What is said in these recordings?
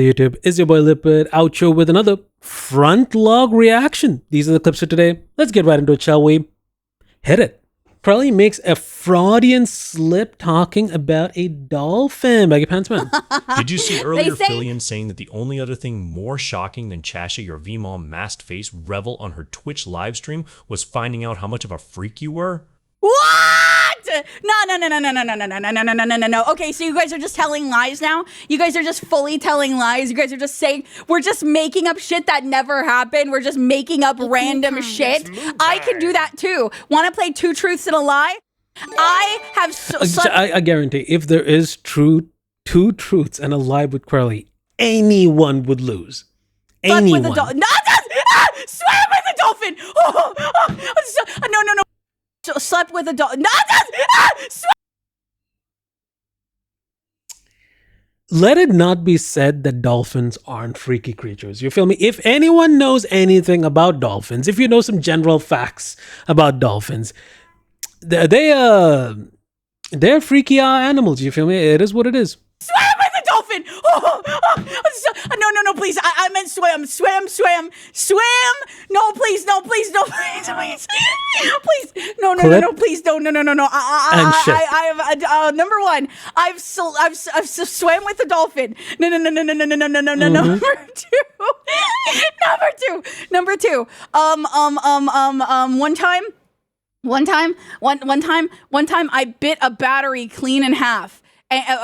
YouTube, is your boy Lipid outro with another front log reaction. These are the clips for today. Let's get right into it, shall we? Hit it. Crelly makes a Freudian slip talking about a dolphin. Baggy Pants Man. Did you see earlier Fillion saying that the only other thing more shocking than Chasha, your VMom masked face revel on her Twitch livestream was finding out how much of a freak you were? What? No. Okay, so you guys are just telling lies now? You guys are just fully telling lies? You guys are just saying, we're just making up shit that never happened? We're just making up random shit? I can do that too. Want to play two truths and a lie? I have I guarantee if there is two truths and a lie with Crelly, anyone would lose. Anyone. With a dolphin. Swam with a dolphin. No. Slept with a dolphin. Let it not be said that dolphins aren't freaky creatures. You feel me? If anyone knows anything about dolphins, if you know some general facts about dolphins, they're freaky animals. You feel me? It is what it is. Swam with a dolphin. No, please. I meant swam. No, please. Please. No, please. No. I have number one. I've swam with a dolphin. No. Number two. One time I bit a battery clean in half.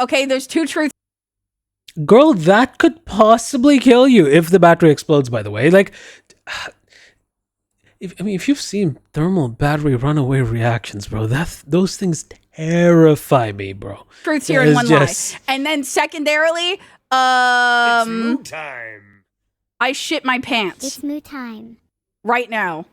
Okay, there's two truths. Girl, that could possibly kill you if the battery explodes, by the way. Like, if you've seen thermal battery runaway reactions, bro, those things terrify me, bro. Truths here in one lie. And then secondarily, it's moo time. I shit my pants. It's moo time. Right now.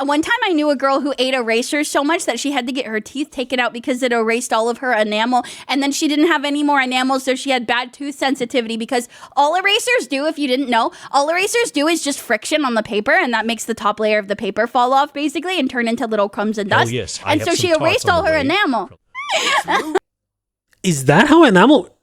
One time I knew a girl who ate erasers so much that she had to get her teeth taken out because it erased all of her enamel, and then she didn't have any more enamel, so she had bad tooth sensitivity, because all erasers do, if you didn't know, all erasers do is just friction on the paper, and that makes the top layer of the paper fall off, basically, and turn into little crumbs and dust. Oh, yes. And so she erased all her enamel. Is that how enamel...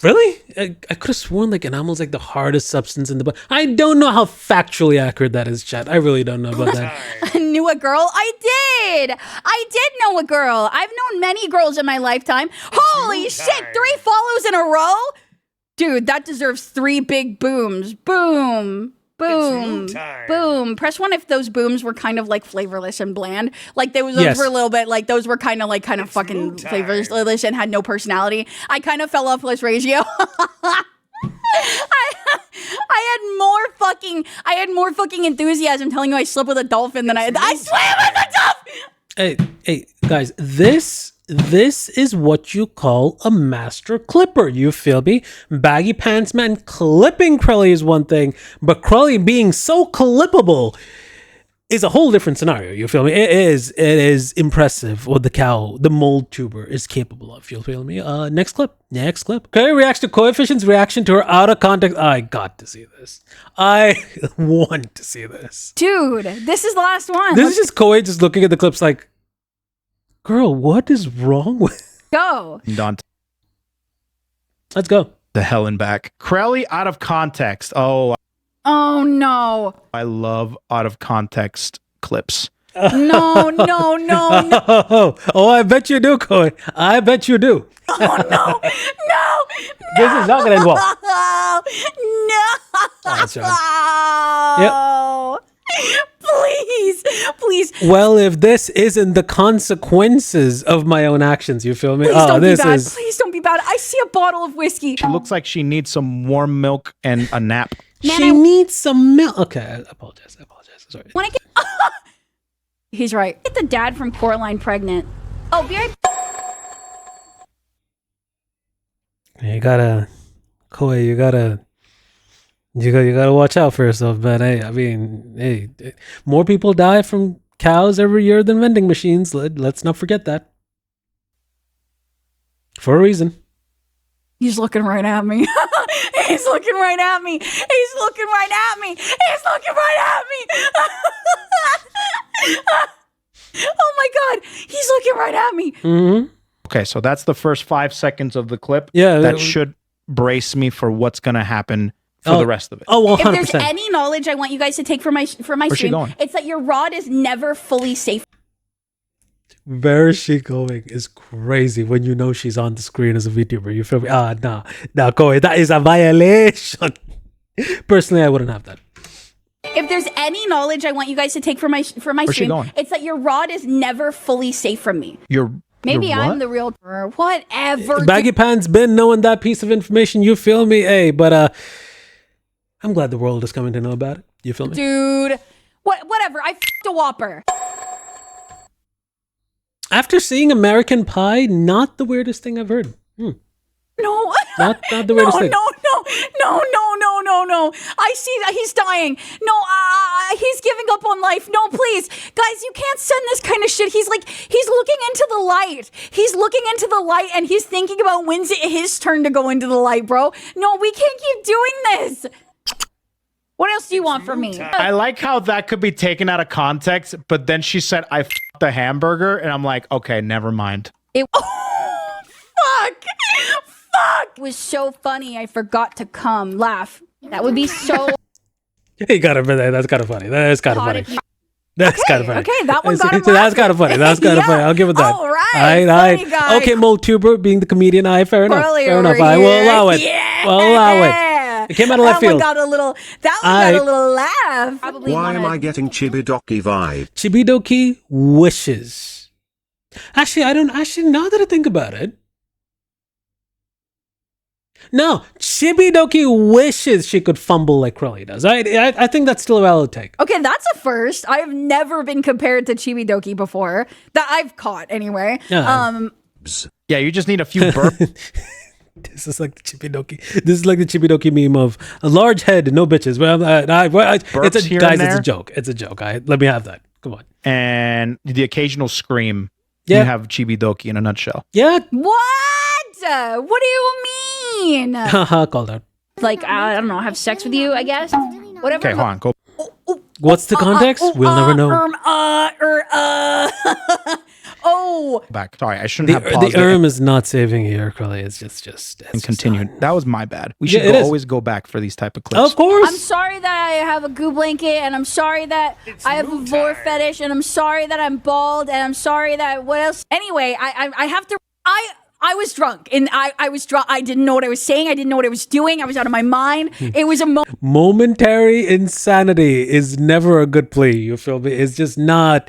Really? I could have sworn like enamel's like the hardest substance in the body. I don't know how factually accurate that is, chat. I really don't know about that. I knew a girl? I did know a girl. I've known many girls in my lifetime. Holy shit, 3 follows in a row? Dude, that deserves 3 big booms. Boom. Boom. Press 1 if those booms were kind of like flavorless and bland. Like those were a little bit like those were kind of fucking flavorless and had no personality. I kind of fell off list ratio. I had more fucking enthusiasm telling you I slept with a dolphin than I swam with a dolphin. Hey guys, this is what you call a master clipper. You feel me? Baggy Pants Man clipping Crelly is one thing, but Crelly being so clippable is a whole different scenario. You feel me? It is impressive what the mold tuber is capable of. You feel me? Next clip. Okay, reacts to Coefficient's reaction to her out of context. I got to see this. I want to see this. Dude, this is the last one. This is just Koi just looking at the clips like, girl, what is wrong with... Go. Let's go. The hell and back. Crelly out of context. Oh no. I love out of context clips. No. Oh, I bet you do, Koi. I bet you do. Oh, no. This is not going to end well. No. That's right. Yep. Please. Well, if this isn't the consequences of my own actions, you feel me? Please don't be bad. Please don't be bad. I see a bottle of whiskey. She looks like she needs some warm milk and a nap. She needs some milk. Okay, I apologize. Sorry. When I get... He's right. Get the dad from Coraline pregnant. Oh, be right... You gotta... Koi, you gotta watch out for yourself, man. Hey, more people die from cows every year than vending machines. Let's not forget that. For a reason. He's looking right at me. He's looking right at me. Oh my God. He's looking right at me. Mm-hmm. Okay, so that's the first 5 seconds of the clip. Yeah. That should brace me for what's gonna happen for the rest of it. Oh, 100%. If there's any knowledge I want you guys to take from my Where's she stream, going? it's that your rod is never fully safe. Where is she going is crazy when you know she's on the screen as a VTuber. You feel me? No, Koe, that is a violation. Personally, I wouldn't have that. If there's any knowledge I want you guys to take from my Where's she stream, going? it's that your rod is never fully safe from me. Maybe Maybe I'm the real whatever. Baggy Pants been knowing that piece of information. You feel me? Hey, but I'm glad the world is coming to know about it. You feel me? Dude, whatever. I f***ed a Whopper. After seeing American Pie, not the weirdest thing I've heard. No. Not the weirdest thing. No. I see that he's dying. No, he's giving up on life. No, please. Guys, you can't send this kind of shit. He's looking into the light. He's looking into the light and he's thinking about when's it his turn to go into the light, bro. No, we can't keep doing this. What else do you want from me? I like how that could be taken out of context, but then she said, I f***ed the hamburger, and I'm like, okay, never mind. Fuck. It was so funny. I forgot to come. Laugh. That would be so... You got it, but that's kind of funny. That's kind of funny. That's kind of funny. Okay, that one got him That's kind of funny. That's kind of funny. I'll give it that. All right. Funny guy. Okay, Moltuber being the comedian. Fair enough. Fair enough. I will allow it. Yeah. We'll allow it. It came out of left field. That one got a little laugh. Probably Why am I getting Chibidoki vibe? Chibidoki wishes. Actually, I don't. Actually, now that I think about it, no, Chibidoki wishes she could fumble like Crelly does. I think that's still a valid take. Okay, that's a first. I have never been compared to Chibidoki before. That I've caught anyway. Yeah. Yeah, you just need a few burps. This is like the Chibidoki. This is like the Chibidoki meme of a large head, no bitches. It's a joke. It's a joke. Let me have that. Come on. And the occasional scream. Yeah. You have Chibidoki in a nutshell. Yeah. What? What do you mean? Haha, called out. Like, I don't know, have sex with you, I guess? Whatever. Okay, hold on. Go. What's the context? We'll never know. Oh. Back. Sorry, I shouldn't have paused the is not saving here, Crelly. It's just and continued. That was my bad. We should always go back for these type of clips. Of course. I'm sorry that I have a goo blanket, and I'm sorry that I have a vor fetish, and I'm sorry that I'm bald, and I'm sorry that what else? Anyway, I have to. I was drunk, and I was drunk. I didn't know what I was saying. I didn't know what I was doing. I was out of my mind. It was a momentary insanity is never a good plea. You feel me? It's just not.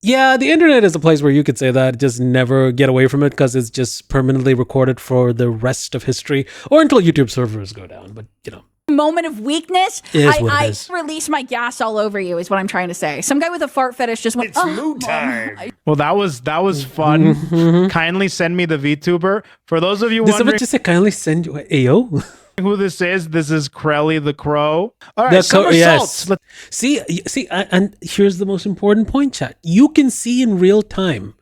Yeah, the internet is a place where you could say that. Just never get away from it because it's just permanently recorded for the rest of history or until YouTube servers go down. But, you know. Moment of weakness. I release my gas all over you is what I'm trying to say. Some guy with a fart fetish just went, it's mood time. Well, that was fun. Mm-hmm. Kindly send me the VTuber. For those of you wondering. This is what you say, kindly send you. Ayo. Who this is Crelly the Crow. All right, somersaults. Yes. See, and here's the most important point, chat. You can see in real time,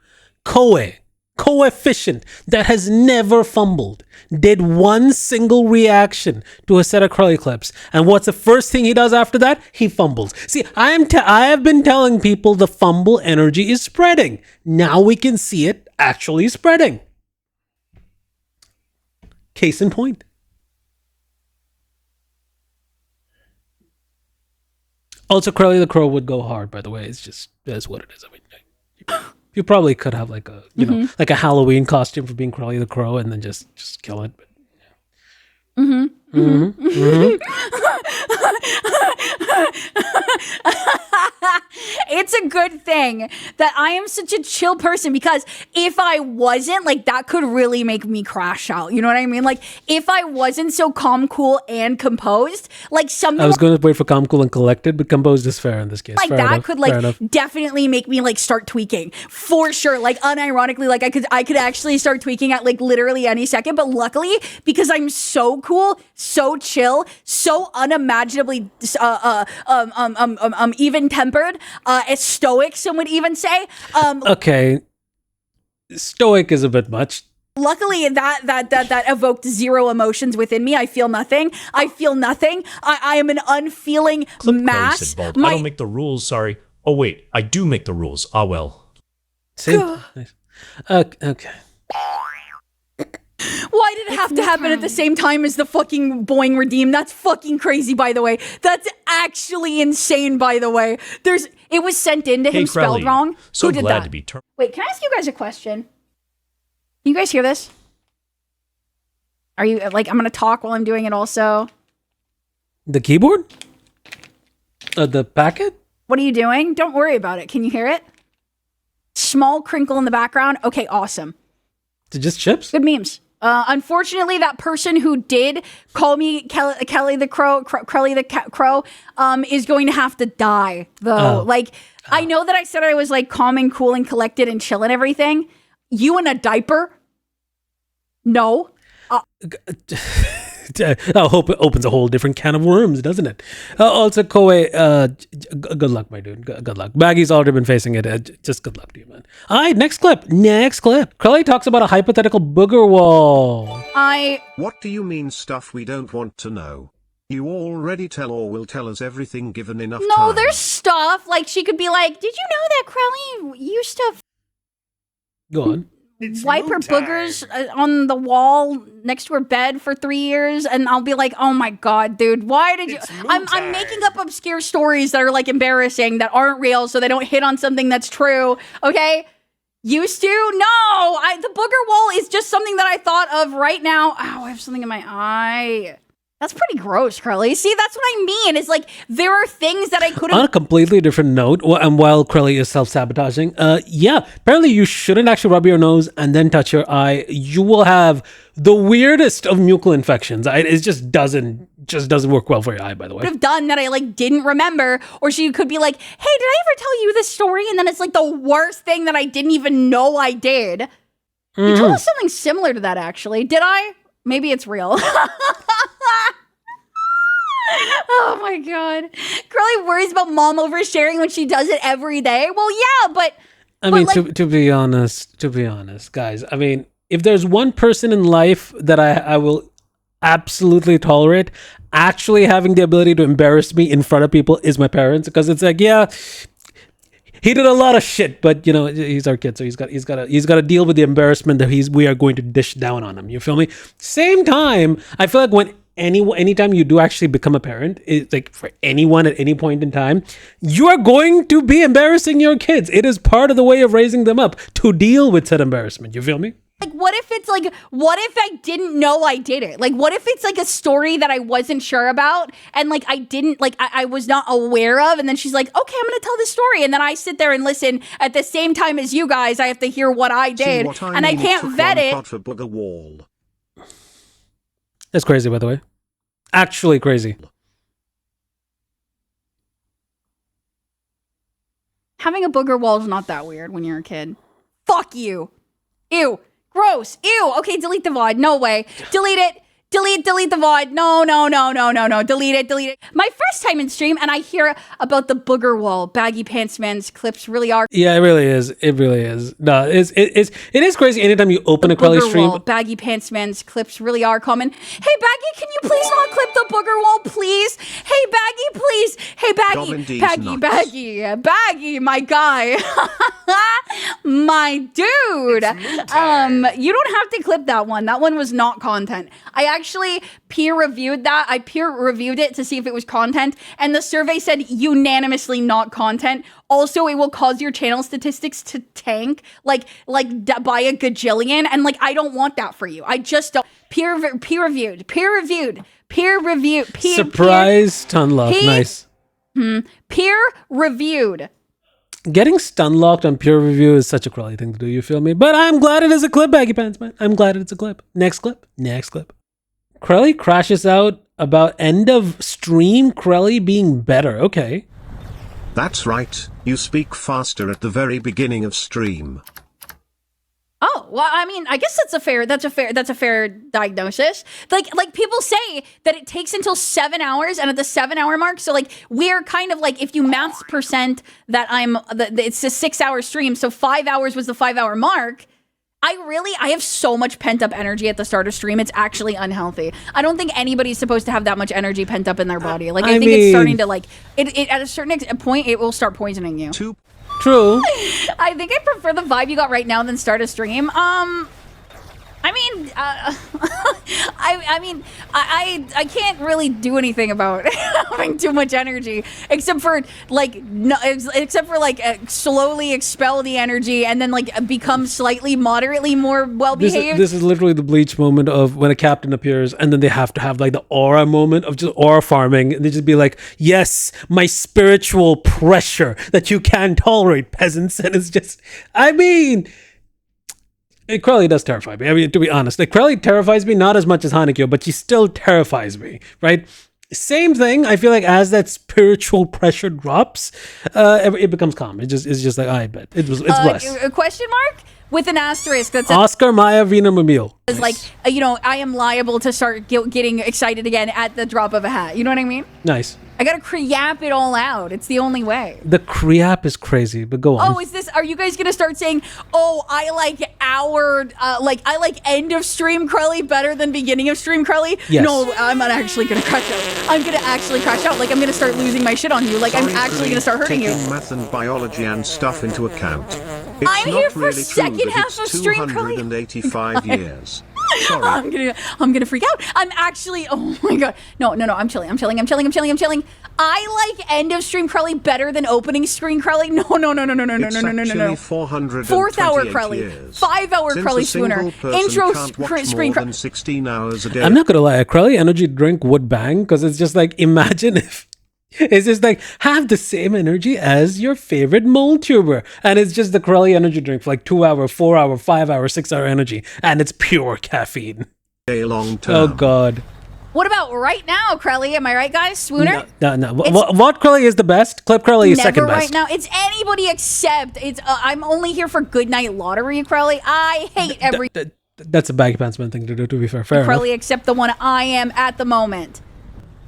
coefficient that has never fumbled, did one single reaction to a set of Crelly clips, and what's the first thing he does after that? He fumbles. See, I have been telling people the fumble energy is spreading. Now we can see it actually spreading. Case in point. Also, Crelly the Crow would go hard, by the way. It's just, that's what it is. I mean, you probably could have like a, you know, like a Halloween costume for being Crelly the Crow and then just kill it. But, yeah. It's a good thing that I am such a chill person, because if I wasn't, like, that could really make me crash out. You know what I mean? Like, if I wasn't so calm, cool, and composed, like something. I was going to wait for calm, cool, and collected, but composed is fair in this case. Like fair that enough, could like definitely make me like start tweaking for sure. Like unironically, like I could actually start tweaking at like literally any second. But luckily, because I'm so cool, so chill, so unimaginably even tempered, as stoic, some would even say. Okay, stoic is a bit much. Luckily, that evoked zero emotions within me. I feel nothing. I am an unfeeling mass. I don't make the rules. Sorry. Oh wait, I do make the rules. Ah well. See. Nice. Okay. Why did it have to happen at the same time as the fucking Boing redeem? That's fucking crazy, by the way. That's actually insane, by the way. It was sent in to him spelled crelly. wrong. So Who did glad that? to be turned. Wait, can I ask you guys a question? Can you guys hear this? Are you, like, I'm gonna talk while I'm doing it also. The keyboard? The packet? What are you doing? Don't worry about it. Can you hear it? Small crinkle in the background. Okay, awesome. Is it just chips? Good memes. Unfortunately, that person who did call me Kelly the Crow, Crelly the Crow, is going to have to die, though. Like, I know that I said I was, like, calm and cool and collected and chill and everything. You in a diaper? No. I hope it opens a whole different can of worms, doesn't it? Also, Koei, good luck, my dude. Good luck. Baggy's already been facing it. Just good luck to you, man. All right, next clip. Crelly talks about a hypothetical booger wall. What do you mean stuff we don't want to know? You already tell or will tell us everything given enough time. No, there's stuff. Like, she could be like, did you know that Crelly used to Go on. wipe her boogers on the wall next to her bed for 3 years? And I'll be like, oh my God, dude, why did you? I'm making up obscure stories that are like embarrassing, that aren't real, so they don't hit on something that's true. Okay? Used to? No, the booger wall is just something that I thought of right now. Ow, I have something in my eye. That's pretty gross, Crelly. See, that's what I mean. It's like, there are things that I could have... On a completely different note, and while Crelly is self-sabotaging, apparently you shouldn't actually rub your nose and then touch your eye. You will have the weirdest of mucal infections. It just doesn't work well for your eye, by the way. Have done that I like didn't remember, or she could be like, hey, did I ever tell you this story? And then it's like the worst thing that I didn't even know I did. You told us something similar to that, actually. Did I? Maybe it's real. Oh my God. Crelly worries about mom oversharing when she does it every day. Well, yeah, but I mean, like, to be honest, guys, I mean, if there's one person in life that I will absolutely tolerate, actually having the ability to embarrass me in front of people is my parents, because it's like, yeah, he did a lot of shit, but you know, he's our kid, so he's got to deal with the embarrassment that we are going to dish down on him. You feel me? Same time, I feel like when anytime you do actually become a parent, it's like for anyone at any point in time, you are going to be embarrassing your kids. It is part of the way of raising them up to deal with said embarrassment. You feel me? like, what if it's like, what if I didn't know I did it? Like, what if it's like a story that I wasn't sure about and like I didn't, like I was not aware of, and then she's like, okay, I'm gonna tell this story, and then I sit there and listen at the same time as you guys. I have to hear what I did, and I can't vet it. For booger wall. That's crazy, by the way. Actually crazy. Having a booger wall is not that weird when you're a kid. Fuck you. Ew. Gross. Ew. Okay, delete the VOD. No way. Delete it. Delete the VOD. No. Delete it. My first time in stream, and I hear about the booger wall. Baggy Pants Man's clips really are. Yeah, it really is. No, it is crazy anytime you open a Crelly stream. Wall. Baggy Pants Man's clips really are common. Hey, Baggy, can you please not clip the booger wall, please? Hey, Baggy, please. Hey, Baggy, my guy. My dude. You don't have to clip that one. That one was not content. I actually peer reviewed that. I peer reviewed it to see if it was content, and the survey said unanimously not content. Also, it will cause your channel statistics to tank by a gajillion, and like I don't want that for you. I just don't. Peer reviewed. Surprise stun lock. Nice. Peer reviewed. Getting stun locked on peer review is such a Crelly thing to do, you feel me? But I'm glad it is a clip, Baggy Pants, man. I'm glad it's a clip. Next clip. Crelly crashes out about end of stream Crelly being better. Okay. That's right. You speak faster at the very beginning of stream. Oh, well, I mean, I guess that's a fair diagnosis. Like people say that it takes until 7 hours, and at the 7 hour mark, so like we're kind of like, if you maths percent that it's a 6 hour stream, so 5 hours was the 5 hour mark. I have so much pent up energy at the start of stream. It's actually unhealthy. I don't think anybody's supposed to have that much energy pent up in their body. Like I think it's starting to like it at a certain point it will start poisoning you. True. I think I prefer the vibe you got right now than start a stream. I I mean, I can't really do anything about having too much energy, except for like slowly expel the energy and then like become slightly moderately more well behaved. This is literally the Bleach moment of when a captain appears, and then they have to have like the aura moment of just aura farming, and they just be like, "Yes, my spiritual pressure that you can't tolerate, peasants," and it's just, I mean. Crelly does terrify me. I mean, to be honest, like Crelly terrifies me not as much as Hanakyo, but she still terrifies me, right? Same thing. I feel like as that spiritual pressure drops, it becomes calm. It's just like, I bet it's less. A question mark with an asterisk that says Oscar Maya Vina Mamil. is like, I am liable to start getting excited again at the drop of a hat. You know what I mean? Nice. I gotta creap it all out. It's the only way. The creap is crazy, but go on. Oh, are you guys gonna start saying, oh, I like I like end of stream Crelly better than beginning of stream Crelly? Yes. No, I'm not actually gonna crash out. I'm gonna actually crash out. Like, I'm gonna start losing my shit on you. Like, I'm actually gonna start hurting you. Taking math and biology and stuff into account. It's I'm not here for really second true, half but of stream it's Crelly. 285 years. Sorry. I'm gonna freak out. I'm actually, oh my god. No, I'm chilling. I like end of stream Crelly better than opening stream Crelly. No. It's actually 428 4th hour Crelly. years. 5 hour Since Crelly a single Swooner. person Intro can't watch screen more than 16 hours a day. I'm not gonna lie, a Crelly energy drink would bang, because it's just like, imagine if it's just like, have the same energy as your favorite mole tuber, and it's just the Crelly energy drink for like 2 hour, 4 hour, 5 hour, 6 hour energy, and it's pure caffeine. A long term. Oh god. What about right now, Crelly? Am I right, guys? Swooner? No. What Crelly is the best? Clip Crelly is second best. Right now. It's anybody except I'm only here for Goodnight Lottery, Crelly. I hate every That's a baggy pants man thing to do, to be fair. Fair enough. Crelly except the one I am at the moment.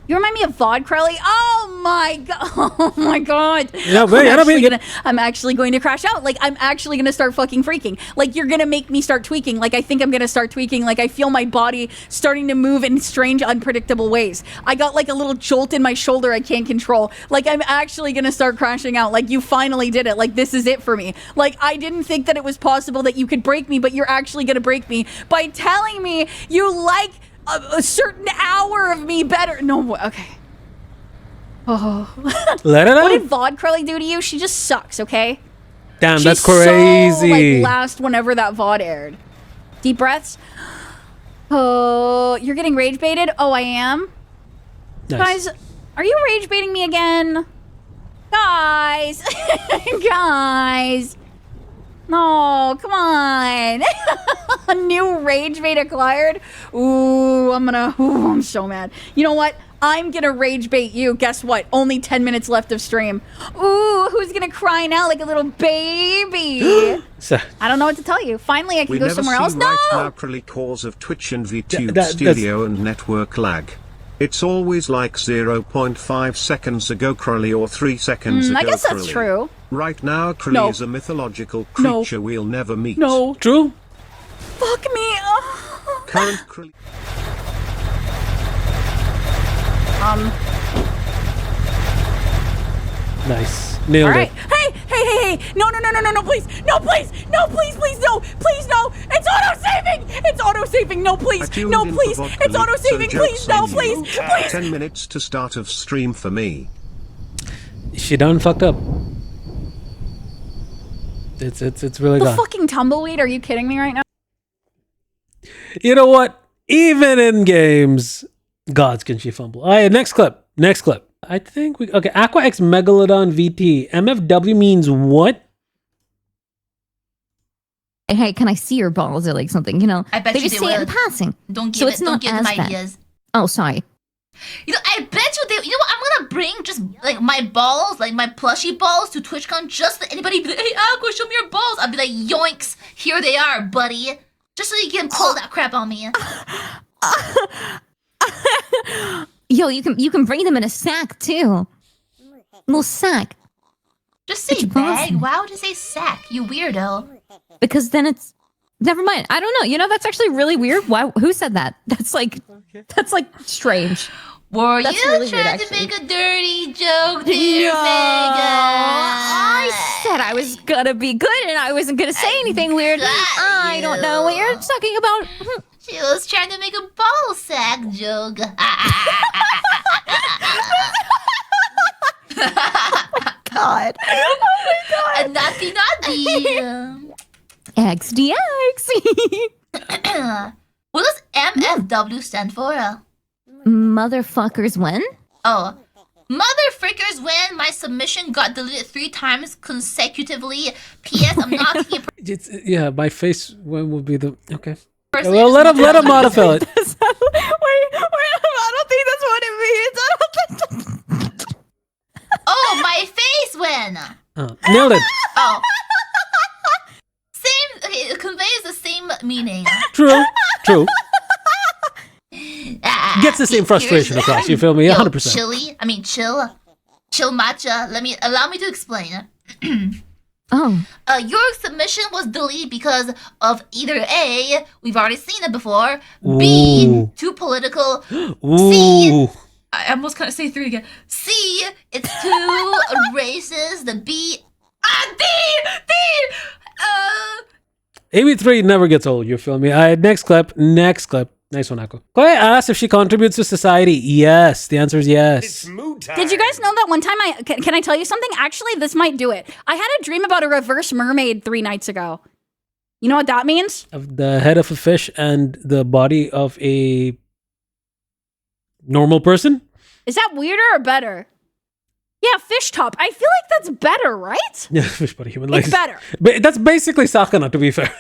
You remind me of VOD Crelly. Oh my god! Oh my god! No, wait, I'm actually going to crash out. Like, I'm actually going to start fucking freaking. Like, you're going to make me start tweaking. Like, I think I'm going to start tweaking. Like, I feel my body starting to move in strange, unpredictable ways. I got like a little jolt in my shoulder I can't control. Like, I'm actually going to start crashing out. Like, you finally did it. Like, this is it for me. Like, I didn't think that it was possible that you could break me, but you're actually going to break me by telling me you like a certain hour of me better. No, okay. Oh. Let it out. What did VOD Crelly do to you? She just sucks, okay? Damn, She's that's crazy. So, like, last whenever that VOD aired. Deep breaths. Oh, you're getting rage baited? Oh, I am? Nice. Guys, are you rage baiting me again? Guys. Guys. No, come on. A new rage bait acquired. Ooh, I'm so mad. You know what? I'm gonna rage bait you. Guess what? Only 10 minutes left of stream. Ooh, who's gonna cry now like a little baby? I don't know what to tell you. Finally, I can go somewhere else. No! Right now, Crelly cause of Twitch and VTube studio and network lag. It's always like 0.5 seconds ago Crelly or 3 seconds ago I guess that's Crelly. true. Right now Crelly is a mythological creature we'll never meet. No. True. Fuck me. Oh. Current Crelly. Nice. Nailed All right. it. Hey. No, please. No, please. No, please, no. Please, no. It's auto-saving. It's auto-saving. No, please. No, please. It's auto-saving. Please, no, please. 10 minutes to start of stream for me. She done fucked up. It's really The gone. fucking tumbleweed. Are you kidding me right now? You know what? Even in games, gods can she fumble. All right, next clip. I think okay, Aqua X Megalodon VT. MFW means what? Hey, can I see your balls or like something? You know, I bet they you just they say it in would. passing. Don't give So it. it's Don't not give them as bad. ideas. Oh, sorry. You know, I bet you they. You know what? I'm gonna bring just like my balls, like my plushy balls, to TwitchCon. Just that anybody be like, "Hey, Aqua, show me your balls." I'll be like, "Yoinks! Here they are, buddy." Just so you can pull that crap on me. Yo, you can bring them in a sack too. Little sack. Just say It's bag. awesome. Why would you say sack? You weirdo. Because then it's never mind. I don't know. You know, that's actually really weird. Why? Who said that? That's like strange. Were That's you really weird, trying to actually. make a dirty joke there, I said I was gonna be good and I wasn't gonna say anything weird. I don't know what you're talking about. She was trying to make a ball sack joke. God. A naughty. XDX. What does MFW stand for? Motherfuckers win? Oh. Motherfrickers win. My submission got deleted 3 times consecutively. P.S. I'm not a Yeah, my face when will be the okay. person. Well, let him modify it. Wait, I don't think that's what it means. I don't think Oh, my face win. Nailed it. Oh. Same. Okay, it conveys the same meaning. True. Ah, Gets the same frustration here's- across. You feel me? Yo, 100%. Chill matcha. Allow me to explain. Oh. Your submission was deleted because of either A, we've already seen it before, B, Ooh. too political, Ooh. I almost can't say 3 again, C, it's too racist, the B, D, AB3 never gets old. You feel me? All right, next clip. Nice one, Aqua. Chloe asked if she contributes to society. Yes. The answer is yes. Did you guys know that one time can I tell you something? Actually, this might do it. I had a dream about a reverse mermaid 3 nights ago. You know what that means? Of the head of a fish and the body of a normal person? Is that weirder or better? Yeah, fish top. I feel like that's better, right? Yeah, fish body, human legs. It's better. But that's basically Sakana, to be fair.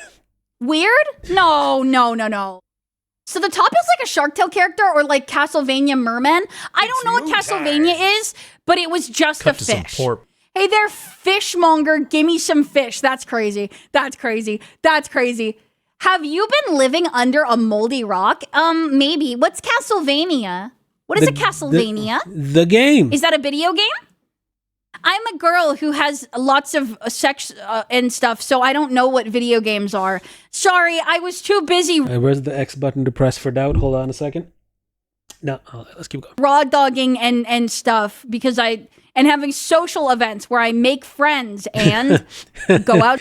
Weird? No. So the top is like a Shark Tale character or like Castlevania merman. I don't know what Castlevania is, but it was just Cut a to some fish. pork. Hey there, fishmonger, give me some fish. That's crazy. Have you been living under a moldy rock? Maybe. What's Castlevania? What is a Castlevania? The game. Is that a video game? I'm a girl who has lots of sex and stuff, so I don't know what video games are. Sorry, I was too busy Where's the X button to press for doubt? Hold on a second. No, let's keep going. raw dogging and stuff because and having social events where I make friends and go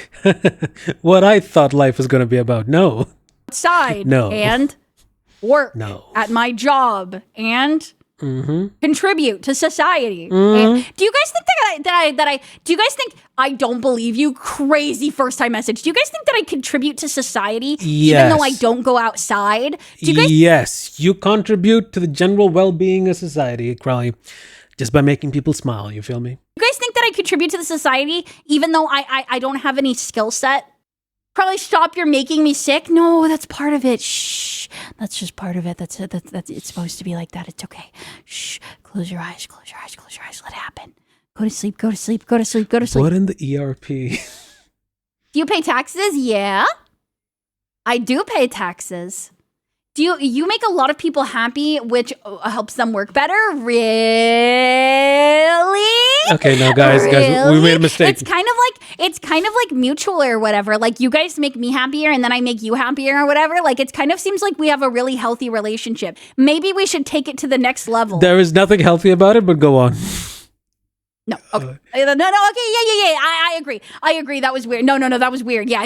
What I thought life was going to be about. No. outside No. and work No. at my job and contribute to society. Mm-hmm. And do you guys think do you guys think I don't believe you? Crazy first time message. Do you guys think that I contribute to society even though I Yes. don't go outside? Do you guys Yes, you contribute to the general well-being of society, Crelly, just by making people smile. You feel me? think that I contribute to the society even though I don't have any skill set? Probably stop, you're making me sick. No, that's part of it. Shh. That's just part of it. That's it's supposed to be like that. It's okay. Shh. Close your eyes. Let it happen. Go to sleep. Go to sleep. What in the ERP? Do you pay taxes? Yeah. I do pay taxes. Do you make a lot of people happy, which helps them work better? Really? Okay, now guys, we made a mistake. It's kind of like mutual or whatever. Like you guys make me happier and then I make you happier or whatever. Like it kind of seems like we have a really healthy relationship. Maybe we should take it to the next level. There is nothing healthy about it, but go on. No. Okay. No. Okay. Yeah. I agree. That was weird. No. That was weird. Yeah.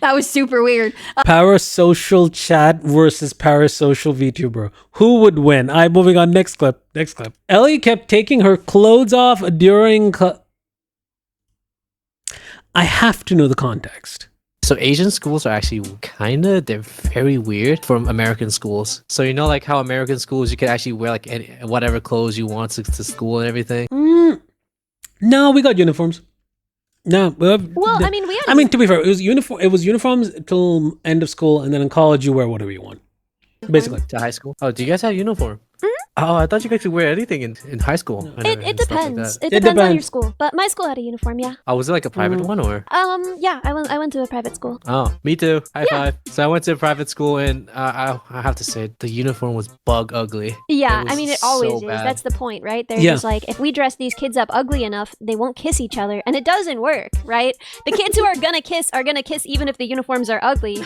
That was super weird. Parasocial chat versus parasocial VTuber. Who would win? I'm moving on. Next clip. Ellie kept taking her clothes off during. I have to know the context. So Asian schools are actually they're very weird from American schools. So you know like how American schools you can actually wear like whatever clothes you want to school and everything? No, we got uniforms. No. Well, I mean, we had. I mean, to be fair, it was uniforms till end of school, and then in college you wear whatever you want. Basically. To high school? Oh, do you guys have uniform? Oh, I thought you guys could wear anything in high school. It depends. It It depends on your depends. school. But my school had a uniform, yeah. Oh, was it like a private one or? Yeah, I went to a private school. Oh, me too. High five. So I went to a private school and I have to say the uniform was bug ugly. Yeah, It I mean, it was always so is. bad. That's the point, right? They're Yeah. just like, if we dress these kids up ugly enough, they won't kiss each other. And it doesn't work, right? The kids who are gonna kiss even if the uniforms are ugly.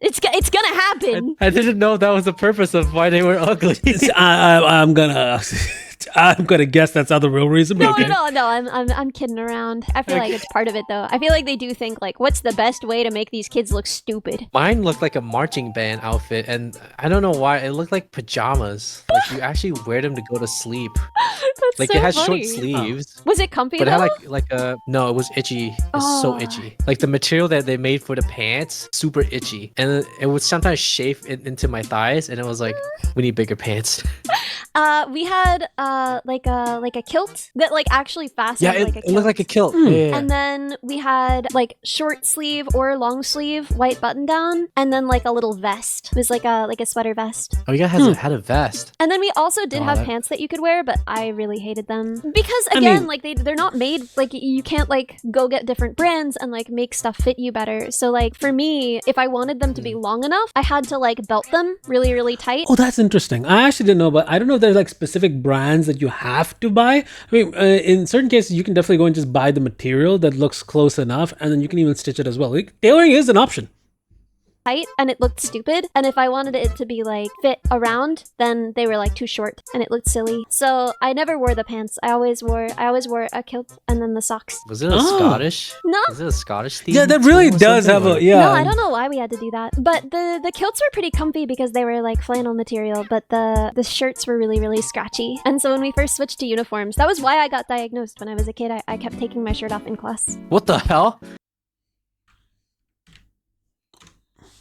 It's gonna happen. I didn't know that was the purpose of why they were ugly. I'm gonna I'm gonna guess that's not the real reason. No, but okay. no. I'm kidding around. I feel like it's part of it though. I feel like they do think like, what's the best way to make these kids look stupid? Mine looked like a marching band outfit, and I don't know why it looked like pajamas. Like you actually wear them to go to sleep. That's Like so it has funny. short sleeves. Was it comfy But it though? had like a no, it was itchy. It's so itchy. Like the material that they made for the pants, super itchy, and it would sometimes shave into my thighs, and it was like, we need bigger pants. We had like a kilt that like actually fastened Yeah, like a it kilt. looked like a kilt. Yeah. And then we had like short sleeve or long sleeve white button down, and then like a little vest. It was like a sweater vest. Oh, you guys had a vest. And then we also did have that- pants that you could wear, but I really hated them because again, like they're not made like you can't like go get different brands and like make stuff fit you better. So like for me, if I wanted them to be long enough, I had to like belt them really really tight. Oh, that's interesting. I actually didn't know, but I don't know if there's like specific brands that you have to buy. I mean, in certain cases, you can definitely go and just buy the material that looks close enough, and then you can even stitch it as well. Like, tailoring is an option. Tight and it looked stupid, and if I wanted it to be like fit around, then they were like too short and it looked silly. So I never wore the pants. I always wore a kilt and then the socks. Was it a Scottish? No. Was it a Scottish theme? Yeah, that really does have a No, I don't know why we had to do that. But the kilts were pretty comfy because they were like flannel material, but the shirts were really, really scratchy. And so when we first switched to uniforms, that was why I got diagnosed when I was a kid. I kept taking my shirt off in class. What the hell?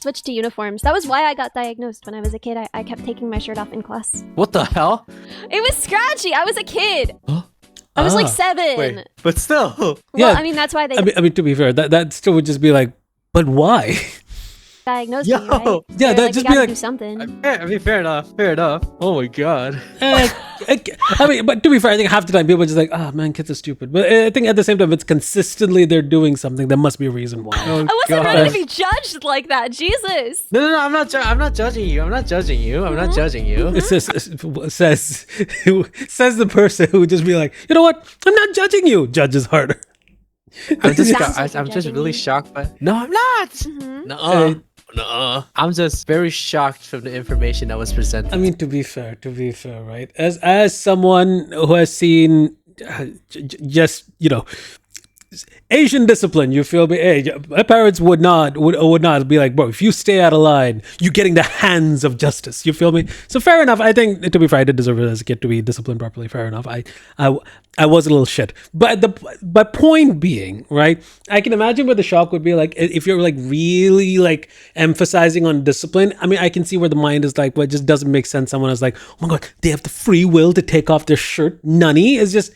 Switched to uniforms. That was why I got diagnosed when I was a kid. I kept taking my shirt off in class. What the hell? It was scratchy. I was a kid. I was like 7. Wait, but still. Well, Yeah. I mean, that's why they I mean, to be fair, that still would just be like, but why? diagnosed Yo. me, right? Yeah, They're that like, just "You be gotta like- do something. I mean, fair enough. Fair enough. Oh my god. I mean, but to be fair, I think half the time people are just like, oh man, kids are stupid. But I think at the same time, if it's consistently they're doing something, there must be a reason why. Oh, I wasn't ready to be judged like that. Jesus. No, I'm not judging you. I'm not judging you. I'm not judging you. It says the person who would just be like, you know what? I'm not judging you. Judges harder. I'm just Sounds like you're I'm just judging really me. shocked by. No, I'm not. No. I'm just very shocked from the information that was presented. I mean, to be fair, right? As someone who has seen just Asian discipline, you feel me? Hey, my parents would not be like, bro, if you stay out of line, you're getting the hands of justice. You feel me? So fair enough. I think, to be fair, I did deserve it as a kid to be disciplined properly. Fair enough. I was a little shit. But point being, right? I can imagine what the shock would be like if you're like really like emphasizing on discipline. I mean, I can see where the mind is like, well, it just doesn't make sense. Someone is like, oh my God, they have the free will to take off their shirt. Nunny is just,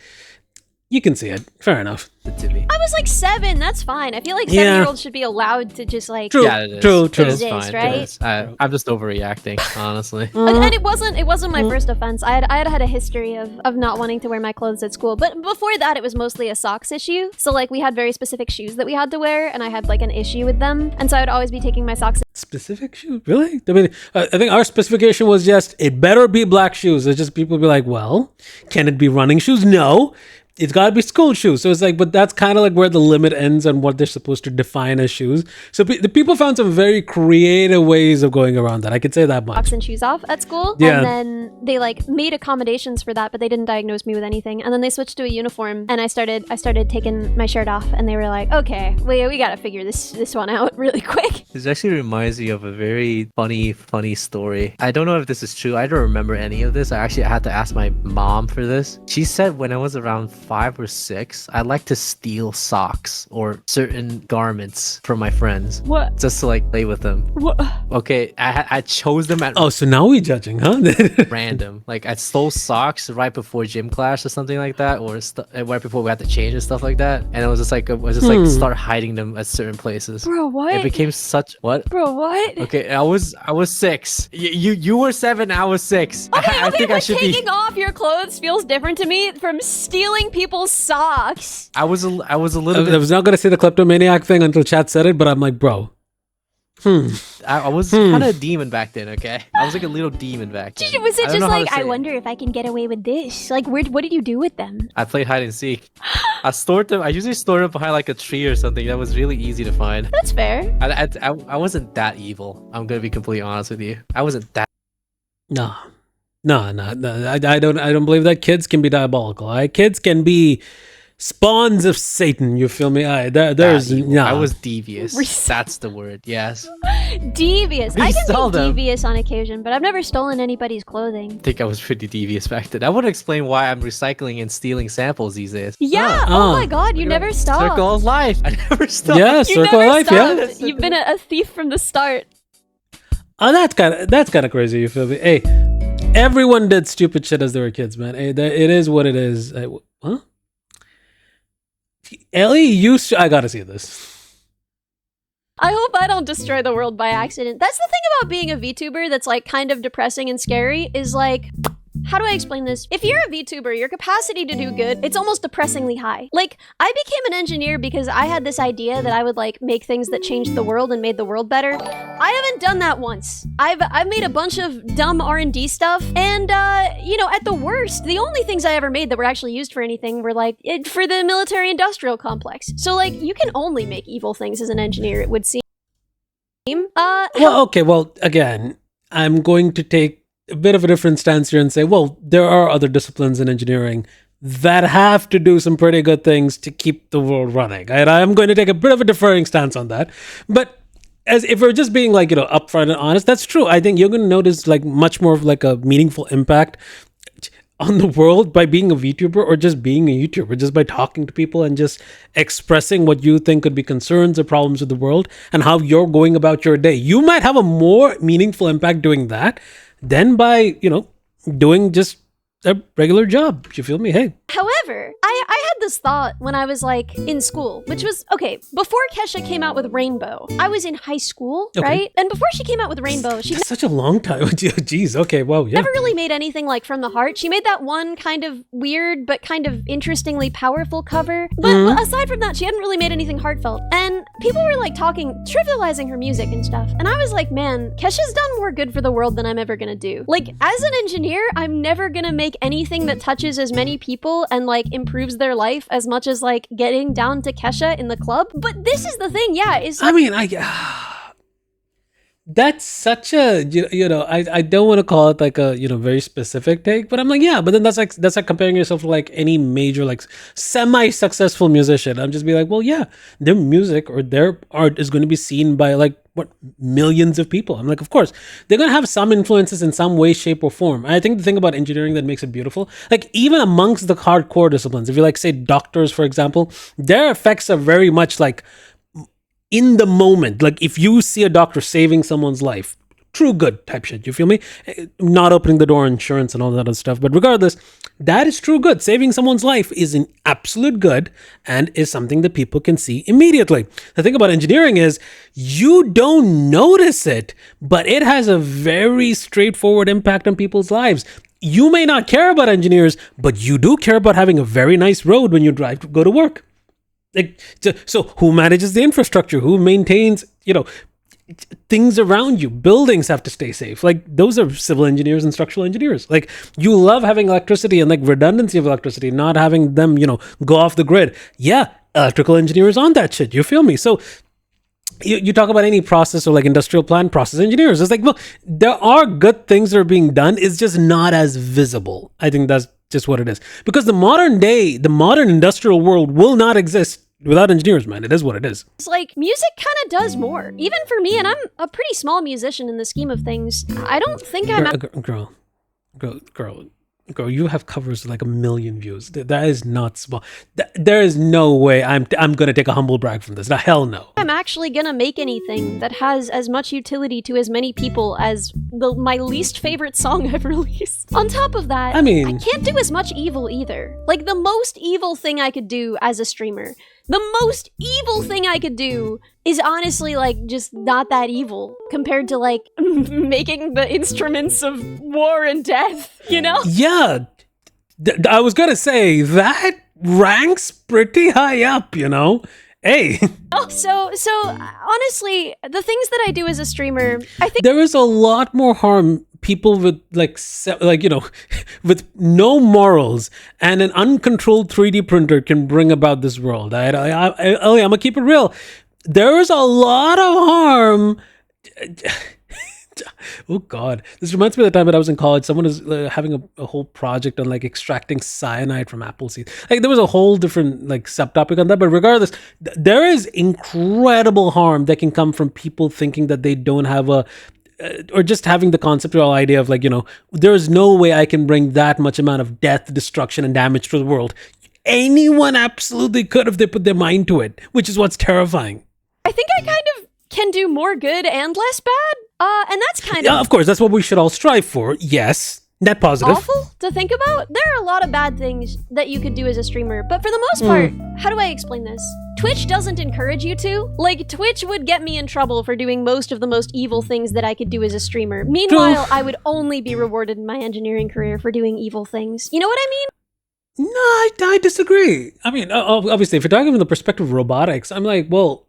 you can see it. Fair enough. To me. I was like 7. That's fine. I feel like Yeah. 7-years-olds should be allowed to just like. True. Yeah, it is. True. It is Exist, fine. right? It is. I'm just overreacting, honestly. And it wasn't my first offense. I had a history of not wanting to wear my clothes at school. But before that, it was mostly a socks issue. So like we had very specific shoes that we had to wear, and I had like an issue with them. And so I would always be taking my socks. Specific shoes? Really? I mean, I think our specification was just, it better be black shoes. It's just people be like, well, can it be running shoes? No. It's got to be school shoes. So it's like, but that's kind of like where the limit ends on what they're supposed to define as shoes. So the people found some very creative ways of going around that. I could say that much. Socks and shoes off at school. Yeah. And then they like made accommodations for that, but they didn't diagnose me with anything. And then they switched to a uniform, and I started taking my shirt off, and they were like, okay, we gotta figure this one out really quick. This actually reminds me of a very funny story. I don't know if this is true. I don't remember any of this. I had to ask my mom for this. She said when I was around 5 or 6, I like to steal socks or certain garments from my friends. What? Just to like play with them. What? Okay, I chose them at Oh, so now we judging, huh? random. Like I stole socks right before gym class or something like that, or right before we had to change and stuff like that. And it was just like start hiding them at certain places. Bro, what? It became such what? Bro, what? Okay, I was 6. You were 7. I was 6. Okay, I think I but should be. taking off your clothes feels different to me from stealing people's socks. I was a little I bit. was not going to say the kleptomaniac thing until chat said it, but I'm like, bro. I was kind of a demon back then. Okay, I was like a little demon back then. Was it I don't just know how to like, say I it. wonder if I can get away with this? Like, what did you do with them? I played hide and seek. I stored them. I usually stored them behind like a tree or something. That was really easy to find. That's fair. I wasn't that evil. I'm gonna be completely honest with you. I wasn't that. No. No, I don't believe that kids can be diabolical. Kids can be spawns of Satan. You feel me? There's no. I was devious. That's the word. Yes. Devious. I can be devious on occasion, but I've never stolen anybody's clothing. I think I was pretty devious back then. I would explain why I'm recycling and stealing samples these days. Yeah. Oh my God, you never stopped. Circle of life. I never stopped. Yeah, circle of life. Stopped. Yeah. You've been a thief from the start. Oh, that's kind of crazy. You feel me? Hey, everyone did stupid shit as they were kids, man. Hey, it is what it is. Huh? Ellie, I gotta see this. I hope I don't destroy the world by accident. That's the thing about being a VTuber that's like kind of depressing and scary is like, how do I explain this? If you're a VTuber, your capacity to do good, it's almost depressingly high. Like, I became an engineer because I had this idea that I would like make things that changed the world and made the world better. I haven't done that once. I've made a bunch of dumb R&D stuff, and you know, at the worst, the only things I ever made that were actually used for anything were like for the military-industrial complex. So like, you can only make evil things as an engineer, it would seem. Well, again, I'm going to take a bit of a different stance here and say, well, there are other disciplines in engineering that have to do some pretty good things to keep the world running. And I'm going to take a bit of a deferring stance on that. But as if we're just being like, upfront and honest, that's true. I think you're going to notice like much more of like a meaningful impact on the world by being a VTuber or just being a YouTuber, just by talking to people and just expressing what you think could be concerns or problems with the world and how you're going about your day. You might have a more meaningful impact doing that than by, doing just a regular job. You feel me? Hey. However, I had this thought when I was like in school, which was, okay, before Kesha came out with Rainbow, I was in high school, right? And before she came out with Rainbow, That's such a long time. Jeez, okay, well, yeah. Never really made anything like from the heart. She made that one kind of weird, but kind of interestingly powerful cover. But aside from that, she hadn't really made anything heartfelt. And people were like trivializing her music and stuff. And I was like, man, Kesha's done more good for the world than I'm ever gonna do. Like, as an engineer, I'm never gonna make anything that touches as many people and like improves their life as much as like getting down to Kesha in the club. But this is the thing, that's such a I don't want to call it like a very specific take, but I'm like, yeah, but then that's like comparing yourself to like any major like semi-successful musician. I'm just be like, well, yeah, their music or their art is going to be seen by like millions of people. I'm like, of course they're going to have some influences in some way, shape, or form. And I think the thing about engineering that makes it beautiful, like even amongst the hardcore disciplines, if you like say doctors, for example, their effects are very much like in the moment. Like if you see a doctor saving someone's life, true good type shit, you feel me? Not opening the door insurance and all that other stuff, but regardless, that is true good. Saving someone's life is an absolute good and is something that people can see immediately. The thing about engineering is you don't notice it, but it has a very straightforward impact on people's lives. You may not care about engineers, but you do care about having a very nice road when you drive to go to work. Like, so who manages the infrastructure? Who maintains, things around you? Buildings have to stay safe. Like, those are civil engineers and structural engineers. Like, you love having electricity and like redundancy of electricity, not having them, go off the grid. Yeah, electrical engineers on that shit. You feel me? So you talk about any process or like industrial plant, process engineers. It's like, well, there are good things that are being done. It's just not as visible. I think that's just what it is. Because the modern industrial world will not exist without engineers, man. It is what it is. It's like music kind of does more. Even for me, and I'm a pretty small musician in the scheme of things, I don't think Girl, you have covers with like 1 million views. That is not small. There is no way I'm going to take a humble brag from this. Hell no. I'm actually going to make anything that has as much utility to as many people as my least favorite song I've released. On top of that, I can't do as much evil either. Like the most evil thing I could do as a streamer, the most evil thing I could do is honestly like just not that evil compared to like making the instruments of war and death, Yeah. I was going to say that ranks pretty high up, Hey. Oh, so honestly, the things that I do as a streamer, I think there is a lot more harm people with with no morals and an uncontrolled 3D printer can bring about this world. I'm gonna keep it real. There is a lot of harm Oh God, this reminds me of the time when I was in college. Someone was having a whole project on like extracting cyanide from apple seeds. Like there was a whole different like subtopic on that. But regardless, there is incredible harm that can come from people thinking that they don't have a, or just having the conceptual idea of like, you know, there is no way I can bring that much amount of death, destruction, and damage to the world. Anyone absolutely could if they put their mind to it, which is what's terrifying. I think I kind of can do more good and less bad. And that's kind of course, that's what we should all strive for. Yes. Net positive. Awful to think about. There are a lot of bad things that you could do as a streamer, but for the most part, how do I explain this? Twitch doesn't encourage you to. Like, Twitch would get me in trouble for doing most of the most evil things that I could do as a streamer. Meanwhile, I would only be rewarded in my engineering career for doing evil things. You know what I mean? No, I disagree. I mean, obviously, if you're talking from the perspective of robotics, I'm like, well,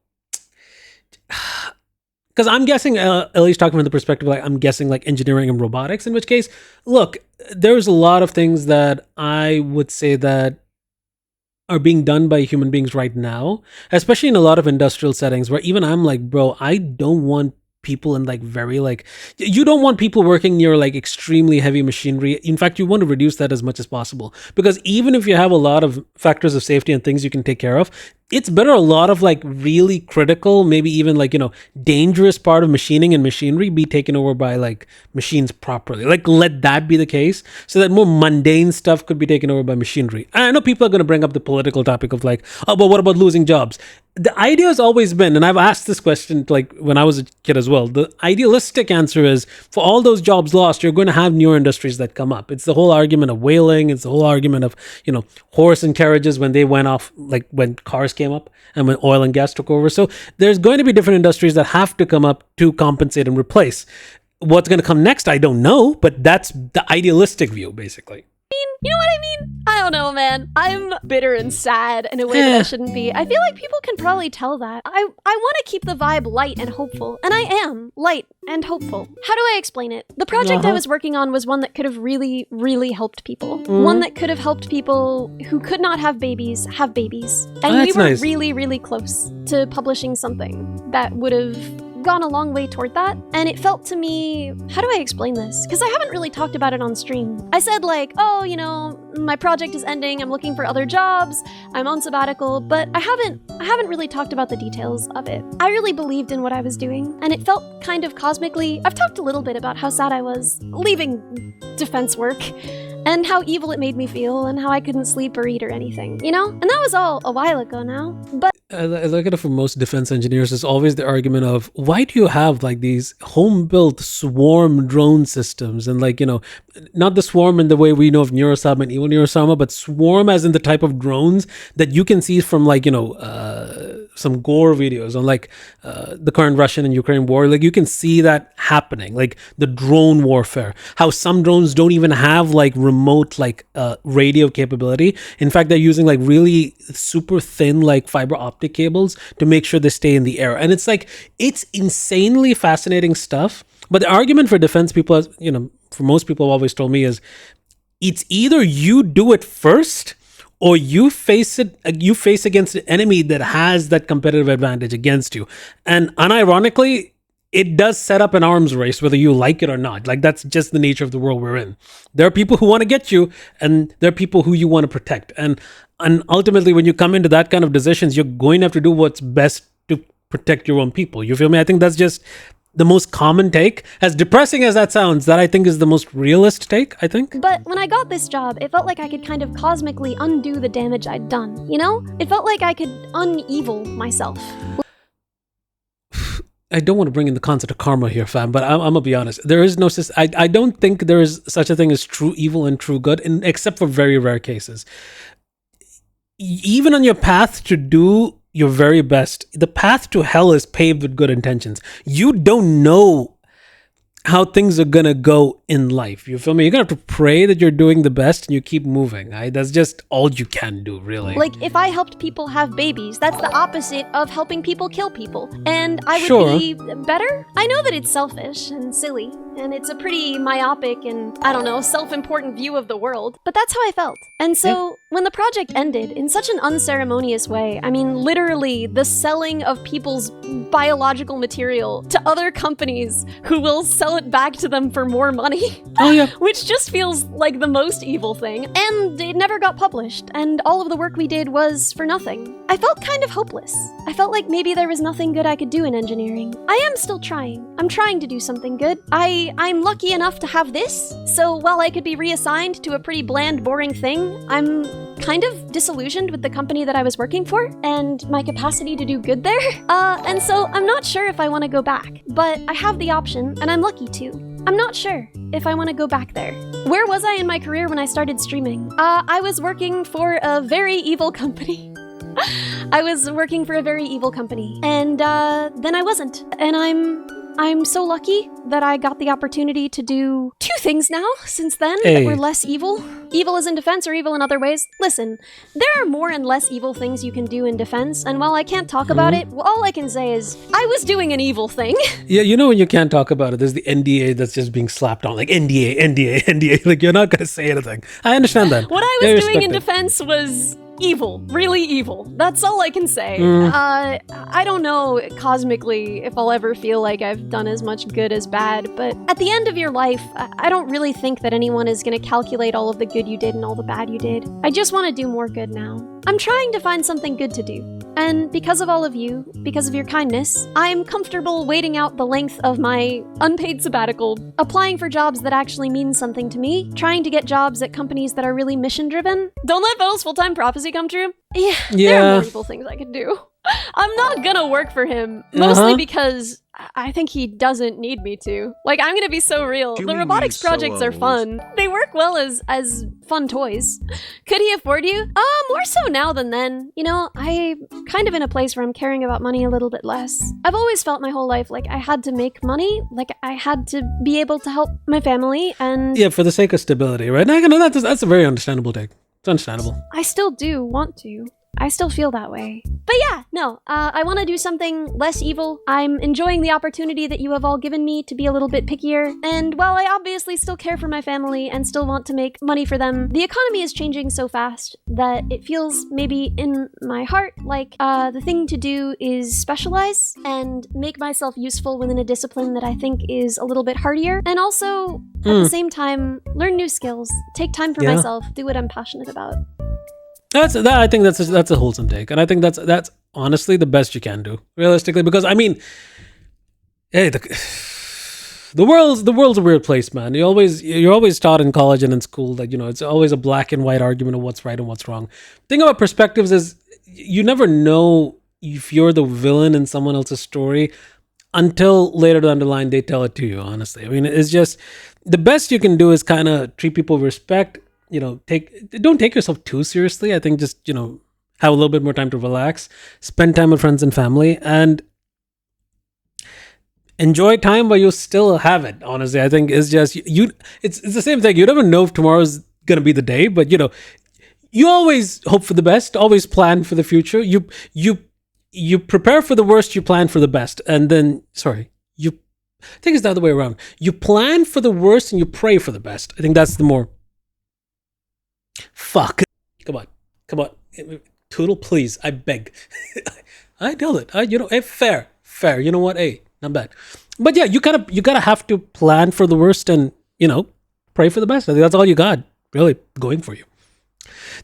because I'm guessing Ellie's talking from the perspective, like I'm guessing like engineering and robotics, in which case, look, there's a lot of things that I would say that are being done by human beings right now, especially in a lot of industrial settings where even I'm like, bro, I don't want people in like very like, you don't want people working near like extremely heavy machinery. In fact, you want to reduce that as much as possible, because even if you have a lot of factors of safety and things you can take care of, it's better a lot of like really critical, maybe even like, you know, dangerous part of machining and machinery be taken over by like machines properly. Like let that be the case so that more mundane stuff could be taken over by machinery. I know people are going to bring up the political topic of like, oh, but what about losing jobs? The idea has always been, and I've asked this question like when I was a kid as well, the idealistic answer is for all those jobs lost, you're going to have newer industries that come up. It's the whole argument of whaling. It's the whole argument of, you know, horse and carriages when they went off, like when cars came up and when oil and gas took over. So there's going to be different industries that have to come up to compensate and replace. What's going to come next, I don't know, but that's the idealistic view, basically. You know what I mean? I don't know, man. I'm bitter and sad in a way that I shouldn't be. I feel like people can probably tell that. I want to keep the vibe light and hopeful, and I am light and hopeful. How do I explain it? The project I was working on was one that could have really, really helped people. One that could have helped people who could not have babies have babies. And we were really, really close to publishing something that would have gone a long way toward that, and it felt to me, how do I explain this? Because I haven't really talked about it on stream. I said like, oh, you know, my project is ending, I'm looking for other jobs, I'm on sabbatical, but I haven't really talked about the details of it. I really believed in what I was doing, and it felt kind of cosmically. I've talked a little bit about how sad I was leaving defense work, and how evil it made me feel, and how I couldn't sleep or eat or anything, you know? And that was all a while ago now, but I look at it for most defense engineers, there's always the argument of, why do you have like these home-built swarm drone systems? And like, you know, not the swarm in the way we know of neurosama and evilneuro, but swarm as in the type of drones that you can see from like, you know, some gore videos on like the current Russian and Ukraine war. Like you can see that happening, like the drone warfare, how some drones don't even have like remote like radio capability. In fact, they're using like really super thin like fiber optic cables to make sure they stay in the air. And it's like, it's insanely fascinating stuff. But the argument for defense people, as you know, for most people have always told me is, it's either you do it first or you face against an enemy that has that competitive advantage against you. And unironically, it does set up an arms race, whether you like it or not. Like that's just the nature of the world we're in. There are people who want to get you, and there are people who you want to protect. And ultimately, when you come into that kind of decisions, you're going to have to do what's best to protect your own people. You feel me? I think that's just the most common take. As depressing as that sounds, that I think is the most realist take, I think. But when I got this job, it felt like I could kind of cosmically undo the damage I'd done, you know? It felt like I could unevil myself. I don't want to bring in the concept of karma here, fam, but I'm gonna be honest. There is no I don't think there is such a thing as true evil and true good, except for very rare cases. Even on your path to do your very best, the path to hell is paved with good intentions. You don't know how things are gonna go in life. You feel me? You're gonna have to pray that you're doing the best and you keep moving. That's just all you can do, really. Like, if I helped people have babies, that's the opposite of helping people kill people. And I would be better? I know that it's selfish and silly, and it's a pretty myopic and, I don't know, self-important view of the world, but that's how I felt. And so, when the project ended in such an unceremonious way, I mean, literally the selling of people's biological material to other companies who will sell sell it back to them for more money. Oh, yeah. Which just feels like the most evil thing. And it never got published, and all of the work we did was for nothing. I felt kind of hopeless. I felt like maybe there was nothing good I could do in engineering. I am still trying. I'm trying to do something good. I'm lucky enough to have this, so while I could be reassigned to a pretty bland, boring thing, I'm kind of disillusioned with the company that I was working for and my capacity to do good there. And so I'm not sure if I want to go back, but I have the option, and I'm lucky to. I'm not sure if I want to go back there. Where was I in my career when I started streaming? I was working for a very evil company. I was working for a very evil company, and then I wasn't. And I'm so lucky that I got the opportunity to do 2 things now since then that were less evil. Evil is in defense or evil in other ways. Listen, there are more and less evil things you can do in defense, and while I can't talk about it, all I can say is I was doing an evil thing. Yeah, you know when you can't talk about it, there's the NDA that's just being slapped on, like NDA. Like, you're not going to say anything. I understand that. What I was doing in defense was evil, really evil. That's all I can say. I don't know cosmically if I'll ever feel like I've done as much good as bad, but at the end of your life, I don't really think that anyone is going to calculate all of the good you did and all the bad you did. I just want to do more good now. I'm trying to find something good to do. And because of all of you, because of your kindness, I'm comfortable waiting out the length of my unpaid sabbatical, applying for jobs that actually mean something to me, trying to get jobs at companies that are really mission-driven. Don't let Bo's full-time prophecy come true. Yeah, there are more evil things I could do. I'm not gonna work for him, mostly because I think he doesn't need me to. Like, I'm gonna be so real. The robotics projects are fun. They work well as fun toys. Could he afford you? More so now than then. You know, I'm kind of in a place where I'm caring about money a little bit less. I've always felt my whole life like I had to make money, like I had to be able to help my family, and yeah, for the sake of stability, right? Now, that's a very understandable take. It's understandable. I still do want to. I still feel that way. But yeah, no, I want to do something less evil. I'm enjoying the opportunity that you have all given me to be a little bit pickier. And while I obviously still care for my family and still want to make money for them, the economy is changing so fast that it feels maybe in my heart like the thing to do is specialize and make myself useful within a discipline that I think is a little bit hardier. And also, at the same time, learn new skills, take time for myself, do what I'm passionate about. I think that's a wholesome take, and I think that's honestly the best you can do, realistically, because I mean, hey, the world's a weird place, man. You're always taught in college and in school that, you know, it's always a black and white argument of what's right and what's wrong. The thing about perspectives is you never know if you're the villain in someone else's story until later down the line they tell it to you. Honestly, I mean, it's just the best you can do is kind of treat people with respect. You know, don't take yourself too seriously. I think just, you know, have a little bit more time to relax, spend time with friends and family, and enjoy time while you still have it. Honestly, I think it's just it's the same thing. You never know if tomorrow's gonna be the day, but you know, you always hope for the best, always plan for the future. You prepare for the worst, you plan for the best, and then I think it's the other way around. You plan for the worst and you pray for the best. I think that's the more. Fuck. Come on. Toodle, please. I beg. I nailed it. Fair. You know what? Hey, not bad. But yeah, you gotta have to plan for the worst and, you know, pray for the best. I think that's all you got really going for you.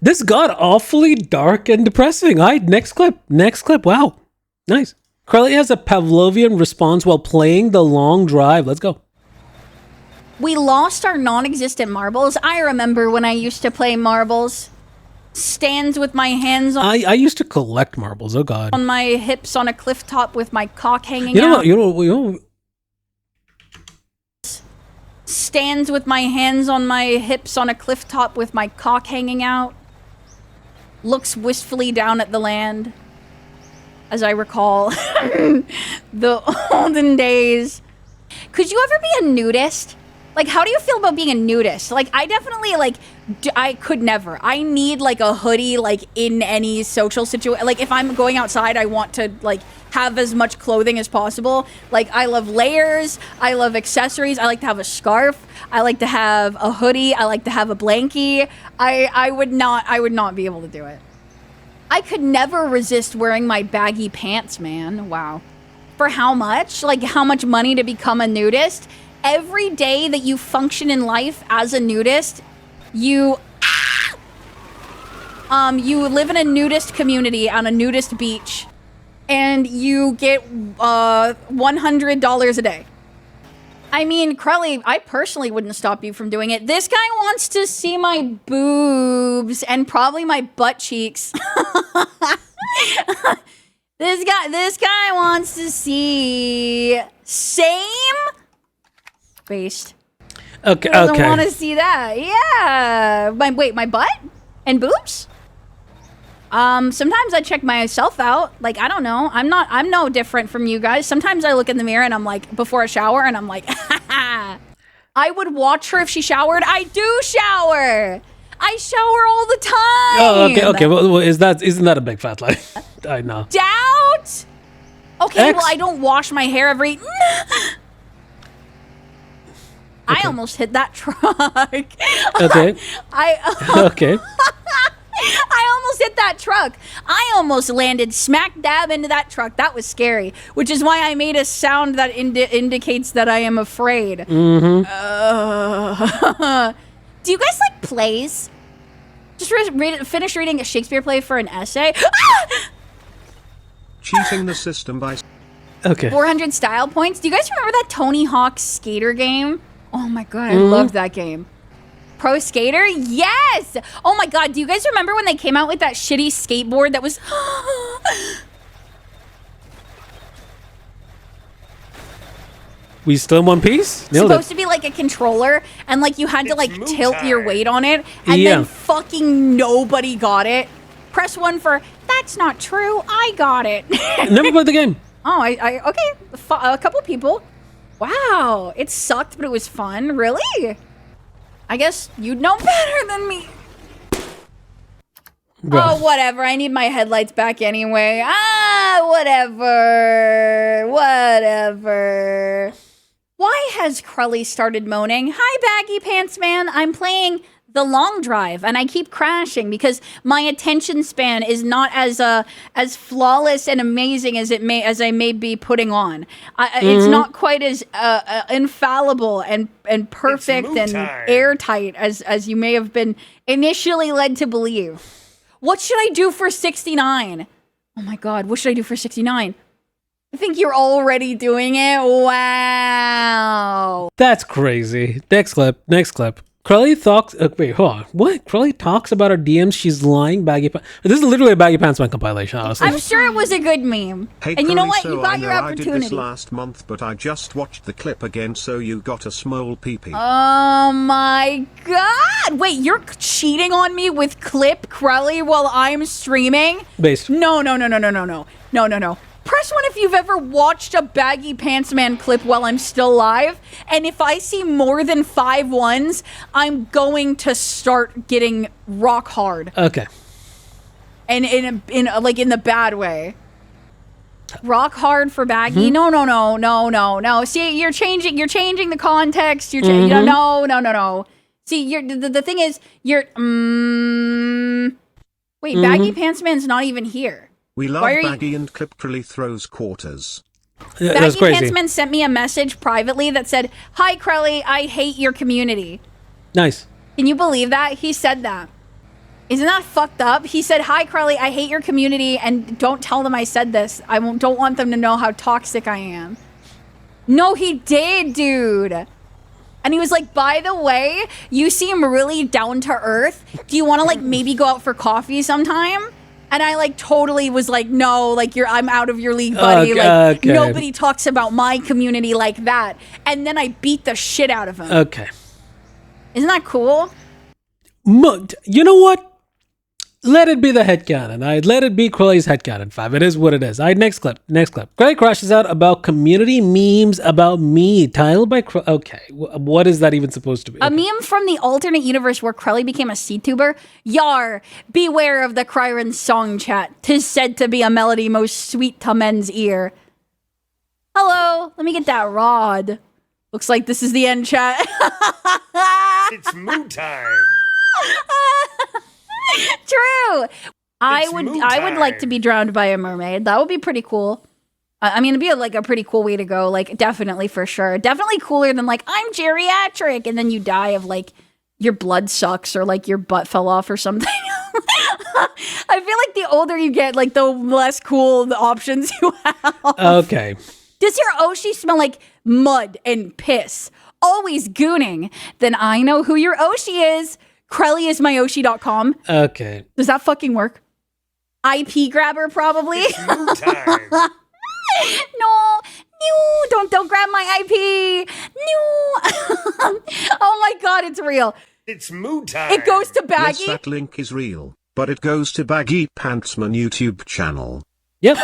This got awfully dark and depressing. All right, next clip. Wow. Nice. Crelly has a Pavlovian response while playing The Long Drive. Let's go. We lost our non-existent marbles. I remember when I used to play marbles. Stands with my hands on... I used to collect marbles. Oh, God. On my hips on a cliff top with my cock hanging out. You know. Stands with my hands on my hips on a cliff top with my cock hanging out. Looks wistfully down at the land. As I recall. The olden days. Could you ever be a nudist? Like, how do you feel about being a nudist? Like, I definitely, like, I could never. I need, like, a hoodie, like, in any social situation. Like, if I'm going outside, I want to, like, have as much clothing as possible. Like, I love layers. I love accessories. I like to have a scarf. I like to have a hoodie. I like to have a blankie. I would not be able to do it. I could never resist wearing my baggy pants, man. Wow. For how much? Like, how much money to become a nudist? every day that you function in life as a nudist, you live in a nudist community on a nudist beach, and you get $100 a day. I mean, Crelly, I personally wouldn't stop you from doing it. This guy wants to see my boobs and probably my butt cheeks. This guy wants to see same based. Okay, Doesn't want to see that. Yeah. My butt and boobs? Sometimes I check myself out. Like, I don't know. I'm no different from you guys. Sometimes I look in the mirror and I'm like, before a shower, and I'm like, I would watch her if she showered. I do shower. I shower all the time. Oh, okay. Well, isn't that a big fat lie? I know. Doubt? Okay, well, I don't wash my hair every... I almost hit that truck. Okay. Okay. I almost hit that truck. I almost landed smack dab into that truck. That was scary, which is why I made a sound that indicates that I am afraid. Mm-hmm. Do you guys like plays? Just finish reading a Shakespeare play for an essay. Cheating the system by... Okay. 400 style points. Do you guys remember that Tony Hawk skater game? Oh my god, I loved that game. Pro Skater? Yes! Oh my god, do you guys remember when they came out with that shitty skateboard that was... We still in one piece? Supposed to be like a controller, and like you had to like tilt your weight on it, and then fucking nobody got it. Press 1 for, that's not true, I got it. Never played the game. Oh, okay, a couple people. Wow, it sucked, but it was fun. Really? I guess you'd know better than me. Bro. Oh, whatever. I need my headlights back anyway. Whatever. Why has Crelly started moaning? Hi, Baggy Pants Man. I'm playing The Long Drive, and I keep crashing because my attention span is not as flawless and amazing as I may be putting on. It's not quite as infallible and perfect and airtight as you may have been initially led to believe. What should I do for 69? Oh my god, what should I do for 69? I think you're already doing it. Wow. That's crazy. Next clip. Crelly talks. Wait, hold on. What? Crelly talks about her DMs. She's lying. Baggy pants. This is literally a Baggy Pants Man compilation, honestly. I'm sure it was a good meme. Hey, and you know what? So you got your opportunity. I did this last month, but I just watched the clip again, so you got a small peepee. Oh my god! Wait, you're cheating on me with clip Crelly while I'm streaming? Based. No. Press 1 if you've ever watched a Baggy Pants Man clip while I'm still live. And if I see more than 5 1s, I'm going to start getting rock hard. Okay. And in the bad way. Rock hard for Baggy? No. See, you're changing the context. You're no. See, the thing is, wait, Baggy Pants Man's not even here. We love Baggy and Clip Crelly throws quarters. Baggy Pants Man sent me a message privately that said, "Hi Crelly, I hate your community." Nice. Can you believe that? He said that. Isn't that fucked up? He said, "Hi Crelly, I hate your community, and don't tell them I said this. I don't want them to know how toxic I am." No, he did, dude. And he was like, "By the way, you seem really down to earth. Do you want to like maybe go out for coffee sometime?" And I like totally was like, "No, like I'm out of your league, buddy. Nobody talks about my community like that." And then I beat the shit out of him. Okay. Isn't that cool? You know what? Let it be the headcanon. Let it be Crelly's headcanon 5. It is what it is. Next clip. Crelly crashes out about community memes about me. Titled by Crelly. Okay. What is that even supposed to be? A meme from the alternate universe where Crelly became a C-tuber. Yar, beware of the Kryron song chat. 'Tis said to be a melody most sweet to men's ear. Hello. Let me get that rod. Looks like this is the end chat. It's moon time. True. I would like to be drowned by a mermaid. That would be pretty cool. I mean, it'd be like a pretty cool way to go. Like, definitely, for sure. Definitely cooler than like, I'm geriatric. And then you die of like, your blood sucks or like your butt fell off or something. I feel like the older you get, like the less cool the options you have. Okay. Does your Oshi smell like mud and piss? Always gooning. Then I know who your Oshi is. Crelly is myoshi.com. Okay. Does that fucking work? IP grabber, probably. It's moo time. No, don't grab my IP. No. Oh my God, it's real. It's moo time. It goes to Baggy. Yes, that link is real, but it goes to Baggy Pantsman YouTube channel. Yep.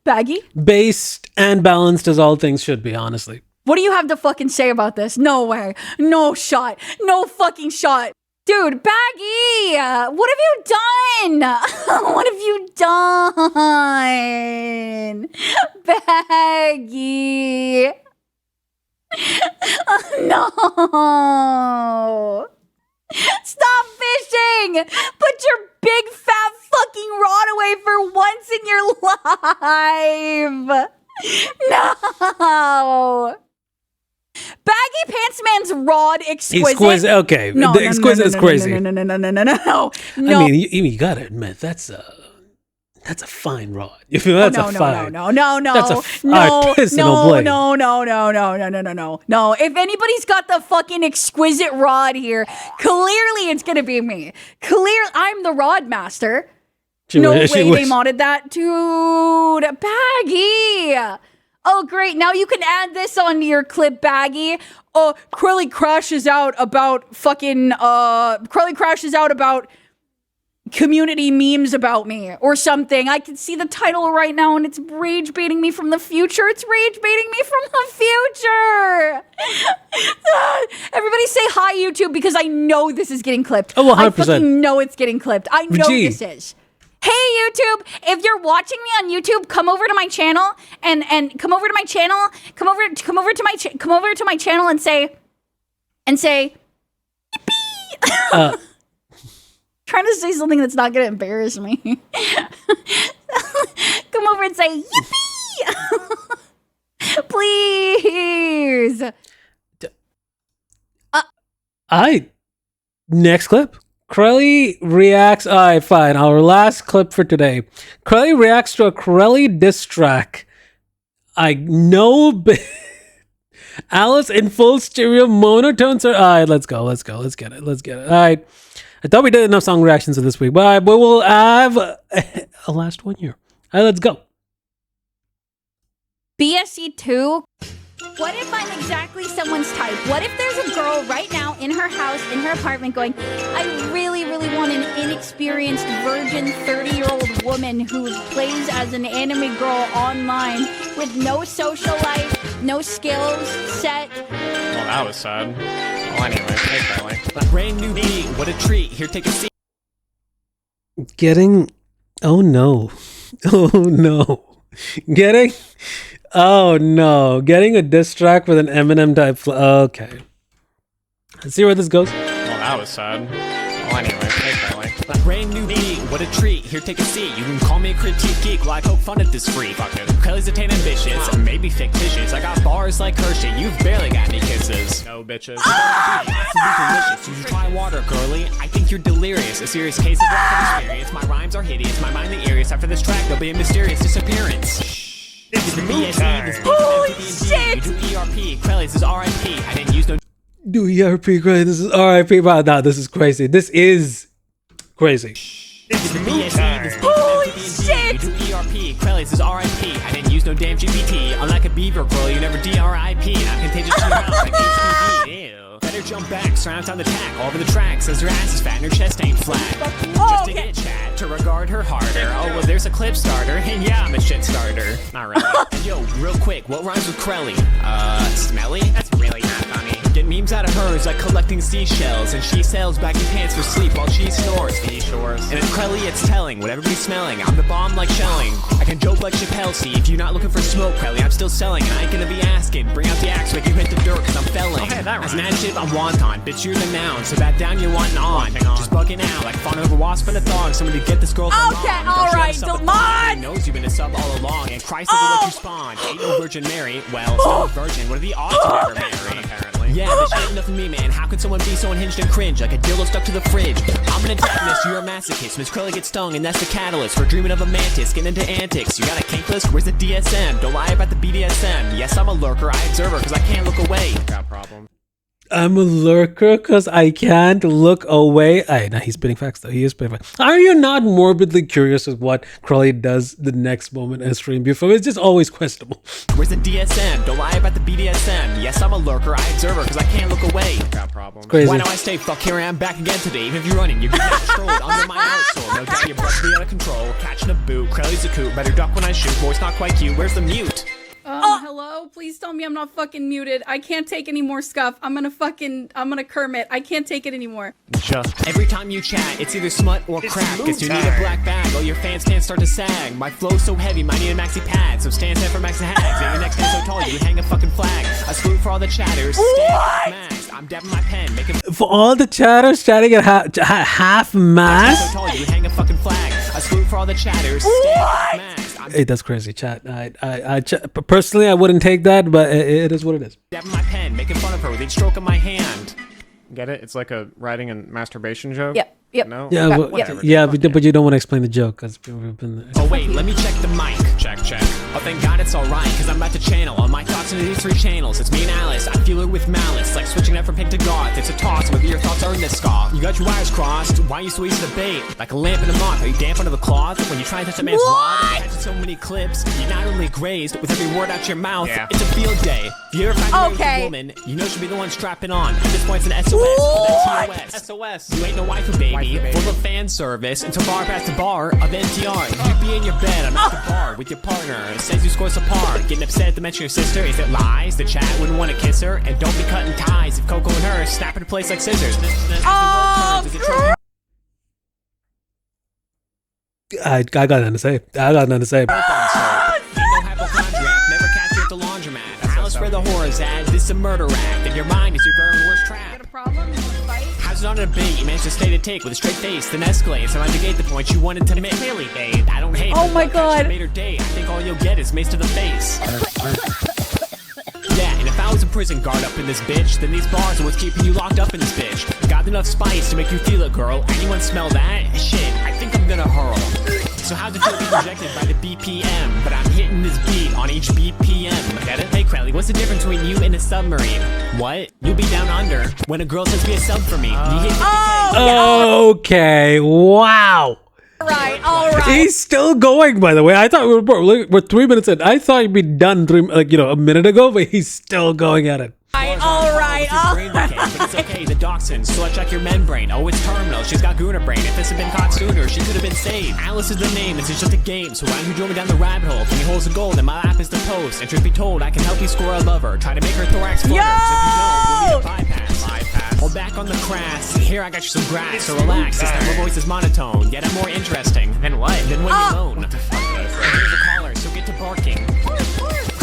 Baggy? Based and balanced as all things should be, honestly. What do you have to fucking say about this? No way. No shot. No fucking shot. Dude, Baggy, what have you done? What have you done? Baggy. No. Stop fishing. Put your big fat fucking rod away for once in your life. No. Baggy Pants Man's rod exquisite. Okay. The exquisite is crazy. No. I mean, you gotta admit that's a fine rod. You feel that's a fine. No. That's a artisanal blade. No. If anybody's got the fucking exquisite rod here, clearly it's gonna be me. I'm the rod master. No way they modded that, dude. Baggy. Oh, great. Now you can add this on your clip, Baggy. Oh, Crelly crashes out about community memes about me or something. I can see the title right now and it's rage baiting me from the future. It's rage baiting me from the future. Everybody say hi, YouTube, because I know this is getting clipped. Oh, 100%. I fucking know it's getting clipped. I know this is. Hey YouTube, if you're watching me on YouTube, come over to my channel and come over to my channel and say yippee. Trying to say something that's not gonna embarrass me. Come over and say yippee. Please. Next clip. Crelly reacts. All right, fine. Our last clip for today. Crelly reacts to a Crelly diss track. I know. Alice in full stereo monotone. All right, let's go. Let's get it. All right. I thought we did enough song reactions for this week, but we will have a last one here. All right, let's go. BSC 2. What if I'm exactly someone's type? What if there's a girl right now in her house, in her apartment going, I really, really want an inexperienced virgin 30-year-old woman who plays as an anime girl online with no social life, no skills set. Well, that was sad. Well, anyway, hey, Crelly. Brand new beat, what a treat. Here, take a seat. Oh no. Getting a diss track with an Eminem type okay. Let's see where this goes. Well, that was sad. Well, anyway, hey, Crelly. Brand new beat, what a treat. Here, take a seat. You can call me a critique geek while I poke fun at this freak. Crelly's a tan ambitious, and maybe fictitious. I got bars like Hershey, you've barely got any kisses. No, bitches. Delicious. You should try water, girly. I think you're delirious. A serious case of lack of experience. My rhymes are hideous, my mind the eeriest. After this track, there'll be a mysterious disappearance. It's moo time. Holy shit! You do ERP, Crelly's is RIP. I didn't use no... Do ERP, Crelly, this is RIP. Wow, no, this is crazy. This is crazy. It's moo time. Holy shit! You do ERP, Crelly's is RIP. I didn't use no damn GPT. Unlike a beaver girl, you never DRIP. I'm contagious to your mouth like HPV. Ew. Better jump back, surround on the tack. All over the track, says your ass is fat and her chest ain't flat. Just to get chat, to regard her harder. Oh, well, there's a clip starter. And yeah, I'm a shit starter. Not really. Yo, real quick, what rhymes with Crelly? Smelly? That's really not funny. Get memes out of hers like collecting seashells, and she sells baggy pants for sleep while she snores. And in crelly it's telling what everybody's smelling. I'm the bomb like shelling. I can joke like Chappelle. See, if you're not looking for smoke, crelly, I'm still selling. And I ain't gonna be asking. Bring out the axe, make you hit the dirt, cause I'm felling. Okay, as an adjective, I'm wonton. Bitch, you're the noun. So back down, you're wanting on. Just bugging out like fawn over wasp and a thong. Somebody get this girl from Okay, alright, Delmon! Knows you've been a sub all along, and Christ will let you spawn. Ain't no Virgin Mary. Well, still a virgin. What are the odds of ever marry? Apparently. Yeah, this ain't nothing me, man. How could someone be so unhinged and cringe like a dildo stuck to the fridge? I'm an antagonist, you're a masochist. Miss Crelly gets stung, and that's the catalyst for dreaming of a mantis, getting into antics. You got a kink list? Where's the DSM? Don't lie about the BDSM. Yes, I'm a lurker. I observe her because I can't look away. Got a problem. I'm a lurker because I can't look away. Nah, he's spitting facts though. He is spitting facts. Are you not morbidly curious with what Crelly does the next moment in stream before? It's just always questionable. Where's the DSM? Don't lie about the BDSM. Yes, I'm a lurker. I observe her because I can't look away. Got problems. Crazy. Why do I stay? Fuck, here I am back again today. Even if you're running, you're getting controlled under my outsole. No doubt your butt's be out of control. Catching a boot. Crelly's a coot. Better duck when I shoot. Voice not quite cute. Where's the mute? Hello? Please tell me I'm not fucking muted. I can't take any more scuff. I'm gonna Kermit. I can't take it anymore. Just every time you chat, it's either smut or crap. Guess you need a black bag, all your fans can't start to sag. My flow's so heavy, might need a maxi pad. So stand for maxi hags. And your next stand so tall, you would hang a fucking flag. I salute for all the chatters. Stand I'm dabbing my pen, making for all the chatters chatting at half mast. So tall, you would hang a fucking flag. I salute for all the chatters. Stand Hey, that's crazy, chat. Personally, I wouldn't take that, but it is what it is. Dabbing my pen, making fun of her with each stroke of my hand. Get it? It's like a writing and masturbation joke. Yep. No? Yeah, but you don't want to explain the joke because we've been there. Oh wait, let me check the mic. Check. Oh, thank God it's alright, because I'm about to channel all my thoughts into these 3 channels. It's me and Alice, I feel her with malice, like switching it from pink to goth. It's a toss, whether your thoughts are in this scoff. You got your wires crossed, why you so easy to bait? Like a lamp in a moth, are you damp under the cloth? When you try and touch a man's wad, and catch so many clips, you're not only grazed with every word out your mouth. Yeah. It's a field day. If you ever find a woman, you know she'll be the one strapping on. At this point, it's an SOS. That's TOS. SOS. You ain't no waifu baby, full of fan service until far past the bar of NTR. You be in your bed, I'm at the bar with your partner. Says you score subpar. Getting upset at the mention of your sister. Is it lies? The chat wouldn't want to kiss her. And don't be cutting ties if Coco and her snap into place like scissors. I got nothing to say. Never catch you at the laundromat. Alice where the horror's at. This is a murder act. And your mind is your very worst trap. Got a problem? How's it on a debate? You managed to stay to take with a straight face, then escalate. So I negate the point you wanted to make. Clearly, babe. I don't hate. Oh my God. Made her day. I think all you'll get is mace to the face. Yeah, and if I was a prison guard up in this bitch, then these bars are what's keeping you locked up in this bitch. Got enough spice to make you feel it, girl. Anyone smell that? Shit, I think I'm gonna hurl. So how'd it feel to be rejected by the BPM? But I'm hitting this beat on each BPM. Get it? Hey, Crelly, what's the difference between you and a submarine? What? You'll be down under when a girl says be a sub for me. You hit 50K. Okay, wow. All right. He's still going, by the way. I thought we're 3 minutes in. I thought he'd be done a minute ago, but he's still going at it. All right. But it's okay, the dachshund. So let's check your membrane. Oh, it's terminal. She's got gooner brain. If this had been caught sooner, she could have been saved. Alice is the name. This is just a game. So why don't you join me down the rabbit hole? 20 holes of gold, and my lap is the post. And truth be told, I can help you score a lover. Try to make her thorax flutter. So if you don't, we'll need a bypass. Hold back on the crass. Here I got you some grass. So relax. This time my voice is monotone. Yet I'm more interesting. Than what? Than when you moan. What the fuck is that? Here's a caller, so get to barking.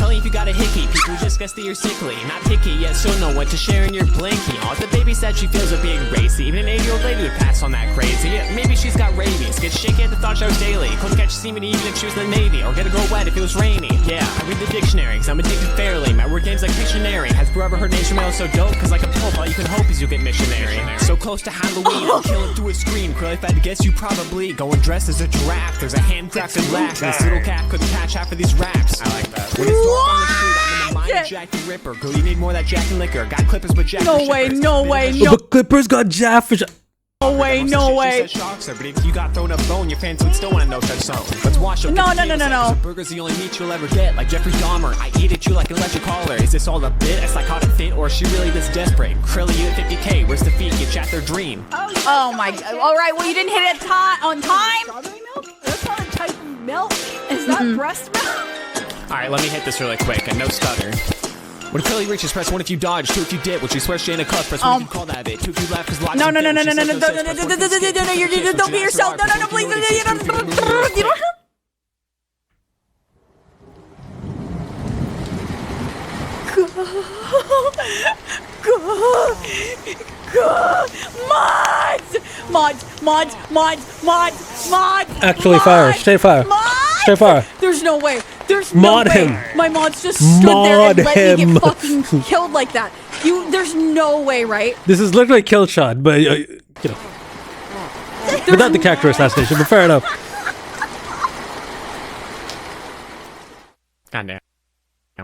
If you got a hickey, people just guess that you're sickly. Not picky, yet she'll know when to share in your blankie. Oh, the baby said she feels a being racy. Even an 8-year-old lady would pass on that crazy. Yeah, maybe she's got rabies. Get shaky at the thought shows daily. Couldn't catch semen even if she was in the Navy. Or get a girl wet if it was rainy. Yeah, I read the dictionary, cause I'm addicted fairly. My word game's like Pictionary. Has bro ever heard nature mail so dope? Cause like a pope, all you can hope is you'll get missionary. So close to Halloween, I'll kill it through a scream. Crelly, if I had to guess, you probably going dressed as a giraffe. There's a handcrafted laugh, and this little cat couldn't catch half of these raps. I like that. When it's dark on the street, I'm in the mind of Jack the Ripper. Girl, you need more of that Jack and liquor. Got clippers with Jack. No way. But Clippers got Jack for. No way. But if you got thrown a bone, your fans would still want to know such song. Let's wash up. No. Burger's the only meat you'll ever get. Like Jeffrey Dahmer, I eat at you like an electric collar. Is this all a bit? A psychotic fit, or is she really this desperate? Crelly, you at 50K. Where's the feet? You chat their dream. Oh my God. All right. Well, you didn't hit it on time. Strawberry milk? That's not a type of milk. Is that breast milk? All right, let me hit this really quick and no stutter. When Crelly reaches, press 1 if you dodge, 2 if you dip, which you swear she ain't a cuss, press 1 if you call that bit, 2 if you laugh, cause lives No, are no, no, no, bitch. no, She no, says no, no, no, sex, no, press 1 if you skip, no, which you you say don't be she yourself. likes No, to no, watch, please, press 1 if you you don't. skip, which you say she likes. Mods. Actually, fire. Straight fire. Straight fire. There's no way. There's Mod no way. him. My mods just stood there and Mod let me him. get fucking killed like that. There's no way, right? This is literally a kill shot, but you know, without the character assassination. But fair enough. God damn.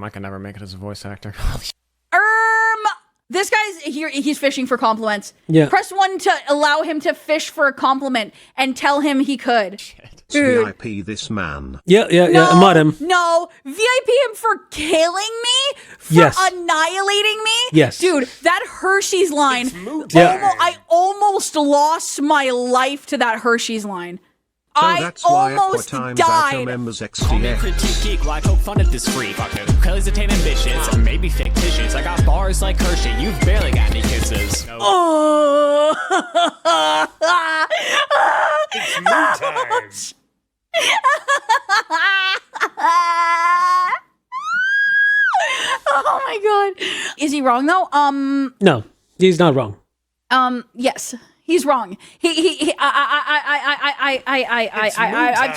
I can never make it as a voice actor. This guy's here. He's fishing for compliments. Yeah. Press 1 to allow him to fish for a compliment and tell him he could. VIP this man. Yeah. Mod him. No, VIP him for killing me, for Yes. annihilating me. Yes. Dude, that Hershey's line. Yeah. I almost lost my life to that Hershey's line. I that's why almost Aqua times died. Outer members Call me a XDX. critique geek, well, I poke fun at this freak. Crelly's attain ambitions, maybe fictitious. I got bars like Hershey, you've barely got any kisses. Oh. It's mood time. Oh my god. Is he wrong though? No, he's not wrong. Yes. He's wrong. I've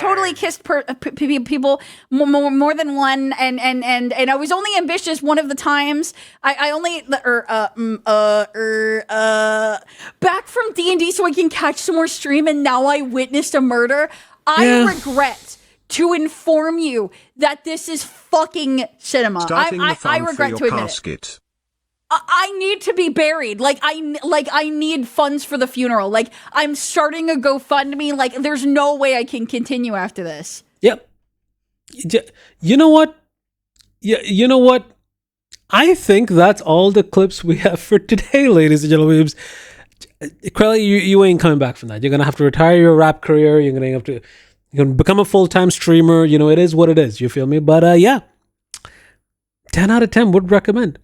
totally kissed people more than one, and I was only ambitious one of the times. I only back from D&D so I can catch some more stream, and now I witnessed a murder. I regret to inform you that this is fucking cinema. Starting the I fund regret for to your admit it. casket. I need to be buried. I need funds for the funeral. Like, I'm starting a GoFundMe. Like, there's no way I can continue after this. Yep. You know what? You know what? I think that's all the clips we have for today, ladies and gentlemen. Crelly, you ain't coming back from that. You're gonna have to retire your rap career. You're gonna become a full-time streamer. You know, it is what it is. You feel me? But yeah, 10 out of 10 would recommend.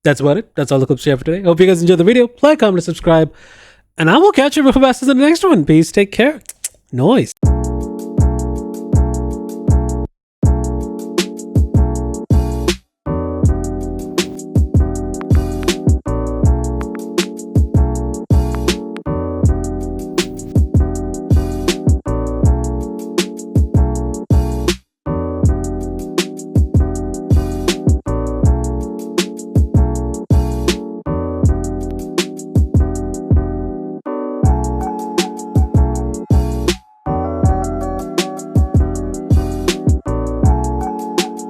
That's about it. That's all the clips we have for today. Hope you guys enjoyed the video. Like, comment, and subscribe. And I will catch you real fast in the next one. Peace. Take care. Noise.